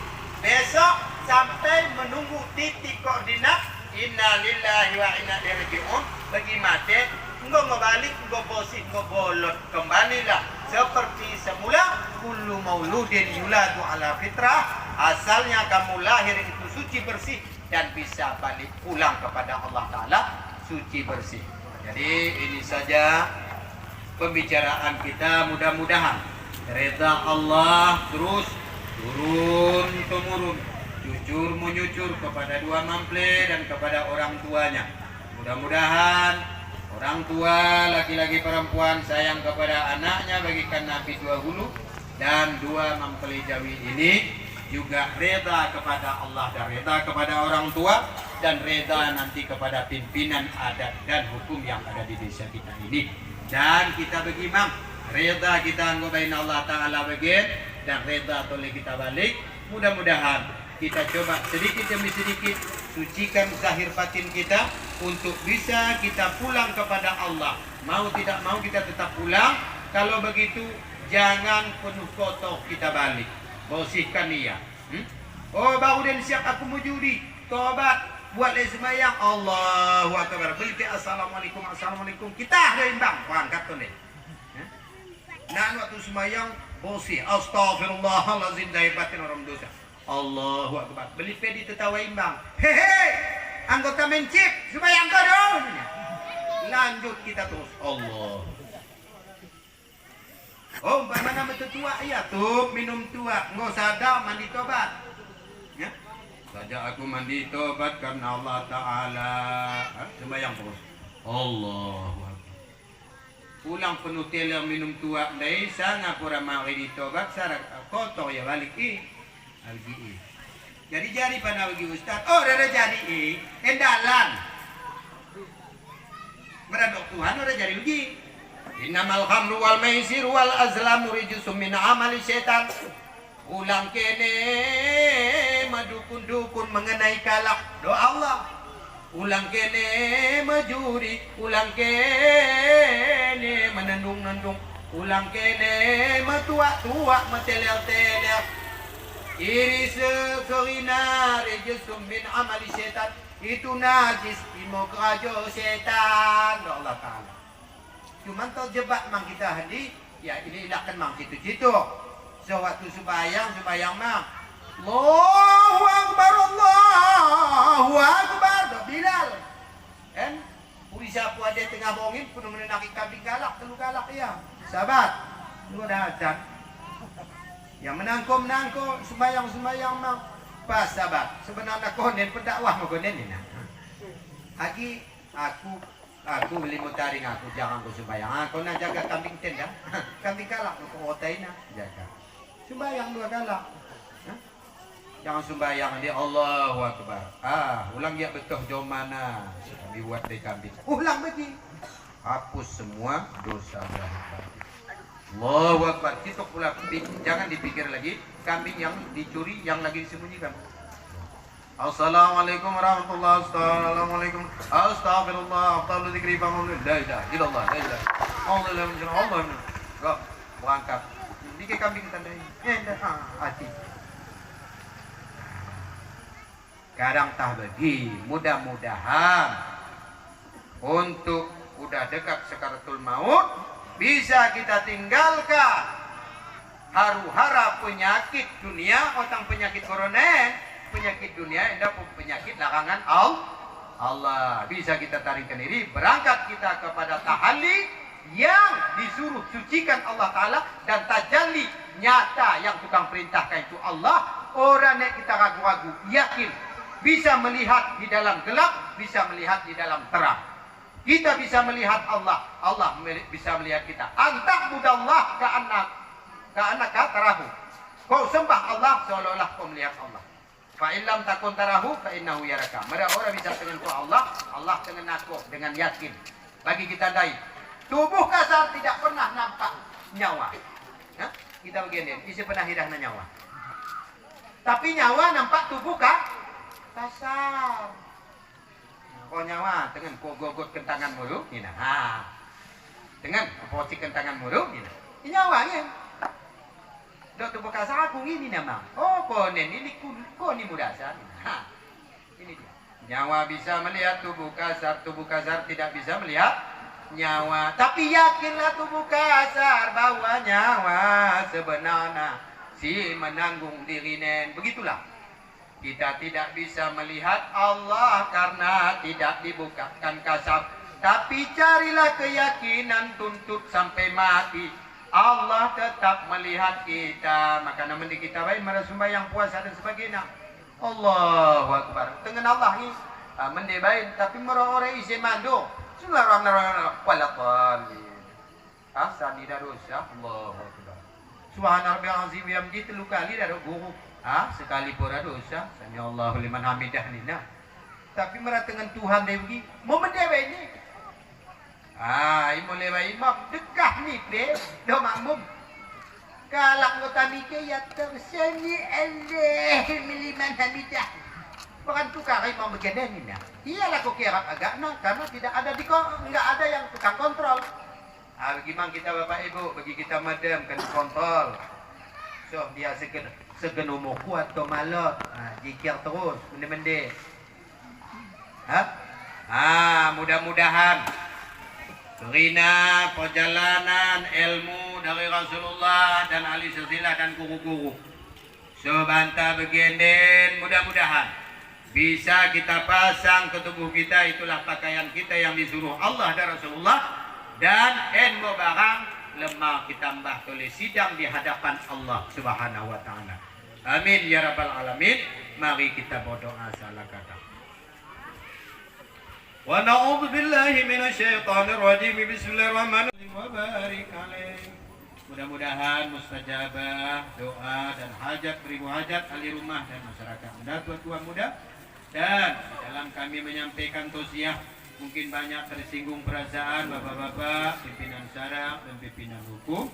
Besok sampai menunggu titik koordinat inna lillahi wa inna ilaihi raji'un, bagi mati enggak ngebalik, enggak bosik, enggak bolot, kembalilah seperti semula. Kullu mauludin yuladu ala fitrah, asalnya kamu lahir itu suci bersih dan bisa balik pulang kepada Allah Ta'ala suci bersih. Jadi ini saja pembicaraan kita, mudah-mudahan reda Allah terus turun temurun, jujur menyujur kepada dua mempelai dan kepada orang tuanya. Mudah-mudahan orang tua laki-laki perempuan sayang kepada anaknya bagikan Nabi dua hulu, dan dua mempelai Jawi ini juga reda kepada Allah dan reda kepada orang tua dan reda nanti kepada pimpinan adat dan hukum yang ada di desa kita ini. Dan kita bagaimana reda kita nggobain Allah Ta'ala bagian dan reda oleh kita balik. Mudah-mudahan kita coba sedikit demi sedikit sucikan zahir batin kita untuk bisa kita pulang kepada Allah. Mau tidak mau kita tetap pulang. Kalau begitu jangan penuh kotor kita balik. Bersihkan niat. Oh baru dan siap aku mau judi. Tobat, buat sembahyang Allahu Akbar. Beli assalamualaikum, assalamualaikum. Kita ada imbang, angkat tu ni. Nah waktu sembahyang bersih. Astaghfirullahalazim, dari batin orang dosa. Allahu Akbar. Beli pedi tertawa imbang. Hehe, anggota mencip sembahyang kau dong. Lanjut kita terus. Allah. Oh, mana betul tua ya tuh minum tua, nggak sadar mandi tobat. Ya, saja aku mandi tobat karena Allah Ta'ala. Sembahyang terus. Allah. Pulang penuh yang minum tua, dari sana kurang mau di tobat, sarak kotor ya balik lagi. Jadi pada bagi Ustaz. Oh, udah jadi endalan. Meradok Tuhan udah jadi lagi. Innamal khamru wal maisir wal azlamu rijsum min amali syaitan. Ulang kene madukun-dukun mengenai kalak doa Allah. Ulang kene majuri, ulang kene menendung-nendung, ulang kene matua-tua matelel-telel. Iris kerina rejusum min amali setan, itu najis imokrajo setan doa Allah Ta'ala. Cuman terjebak mang kita hadi, ya ini ilahkan mang gitu-gitu. Sewaktu sembahyang mah Allahu Akbar, Allahu Akbar, Bilal. Kan? Puri siapa ada tengah bongin, pun menenaki kambing galak, telu galak ya. Sahabat, lu ada azan. Yang menangko, sembahyang mah. Pas sahabat, sebenarnya konen pendakwah mau konen ini. Lagi aku beli mutaring aku jangan ku sembahyang. Aku nak jaga kambing tenda, kambing galak, aku otain jaga. Sembahyang dua galak. Jangan sembahyang di Allahu Akbar. Ulang ya betul jauh mana kami buat dari kambing. Ulang lagi. Hapus semua dosa kambing. Allahu Akbar. Kita pula jangan dipikir lagi kambing yang dicuri yang lagi disembunyikan. Assalamualaikum warahmatullahi wabarakatuh. Assalamualaikum. Astagfirullah. Afdalul dzikri famullah. La ilaha illallah. La ilaha. Allah. Enggak berangkat. Dikit kambing tandai. Hati. Kadang tah bagi, mudah-mudahan untuk udah dekat sekaratul maut bisa kita tinggalkan haru-hara penyakit dunia, otang penyakit corona, penyakit dunia, indah penyakit larangan Allah. Bisa kita tarik diri, berangkat kita kepada tahalli yang disuruh sucikan Allah Ta'ala dan tajalli nyata yang tukang perintahkan itu Allah. Orang yang kita ragu-ragu, yakin bisa melihat di dalam gelap, bisa melihat di dalam terang. Kita bisa melihat Allah, Allah bisa melihat kita. Antak budallah ka'annaka tarahu. Kau sembah Allah seolah-olah kau melihat Allah. Fa illam takun tarahu fa innahu yaraka. Mereka orang bisa dengan Allah, Allah dengan aku dengan yakin. Bagi kita dai, tubuh kasar tidak pernah nampak nyawa. Kita begini, isi pernah hidahna nyawa. Tapi nyawa nampak tubuh kasar. Kau nyawa dengan kau gogot kentangan mulu, ini nah. Dengan pocik kentangan mulu, ini. Ini nyawa ya. Dok tubuh kasar aku ini nama. Oh, kau ini kau ni muda sah. Ini dia. Nyawa bisa melihat tubuh kasar tidak bisa melihat nyawa. Tapi yakinlah tubuh kasar bahwa nyawa sebenarnya si menanggung dirinen. Begitulah. Kita tidak bisa melihat Allah karena tidak dibukakan kasab. Tapi carilah keyakinan tuntut sampai mati. Allah tetap melihat kita. Maka namun di kita baik marah sembahyang puasa dan sebagainya. Allahu Akbar. Dengan Allah ini mendebain tapi merorang isi mando. Bismillahirrahmanirrahim. Walaqalin. Asani darusa. Allahu Akbar. Subhana rabbiyal azim wa bihamdihi telu kali dari guru. Sekali pura dosa. Sami Allahu liman hamidah nina. Tapi merata dengan Tuhan dia pergi. Mau mendewa ini. Imo lewa imam. Dekah ni pe. Do makmum. Kalak ngota mikir ya terseni Allah liman hamidah. Bukan tukar imam begini nina. Iyalah kok kira agak nah. Karena tidak ada enggak ada yang tukang kontrol. Bagaimana kita Bapak Ibu. Bagi kita madam kan kontrol. So dia segen umur kuat atau malot, jikir terus, mende-mende. Mudah-mudahan kerina perjalanan ilmu dari Rasulullah dan ahli silsilah dan guru-guru sebanta begenden, mudah-mudahan bisa kita pasang ke tubuh kita, itulah pakaian kita yang disuruh Allah dan Rasulullah, dan ilmu barang lemah kita mbah oleh sidang di hadapan Allah Subhanahu wa taala. Amin ya rabbal alamin. Mari kita berdoa salah kata. Wa na'udzu billahi minasyaitonir rajim. Bismillahirrahmanirrahim. Wa barik alaih. Mudah-mudahan mustajabah doa dan hajat beribu hajat ahli rumah dan masyarakat muda, tua-tua muda, dan dalam kami menyampaikan tausiah mungkin banyak tersinggung perasaan bapak-bapak, pimpinan syara dan pimpinan hukum,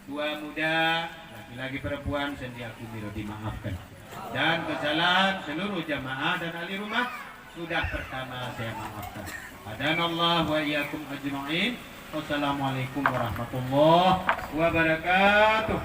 tua muda, laki lagi perempuan Sandiaga Uno dimaafkan. Dan kesalahan seluruh jamaah dan ahli rumah sudah pertama saya maafkan. Hadanallah wa iyyakum ajma'in. Wassalamualaikum warahmatullahi wabarakatuh.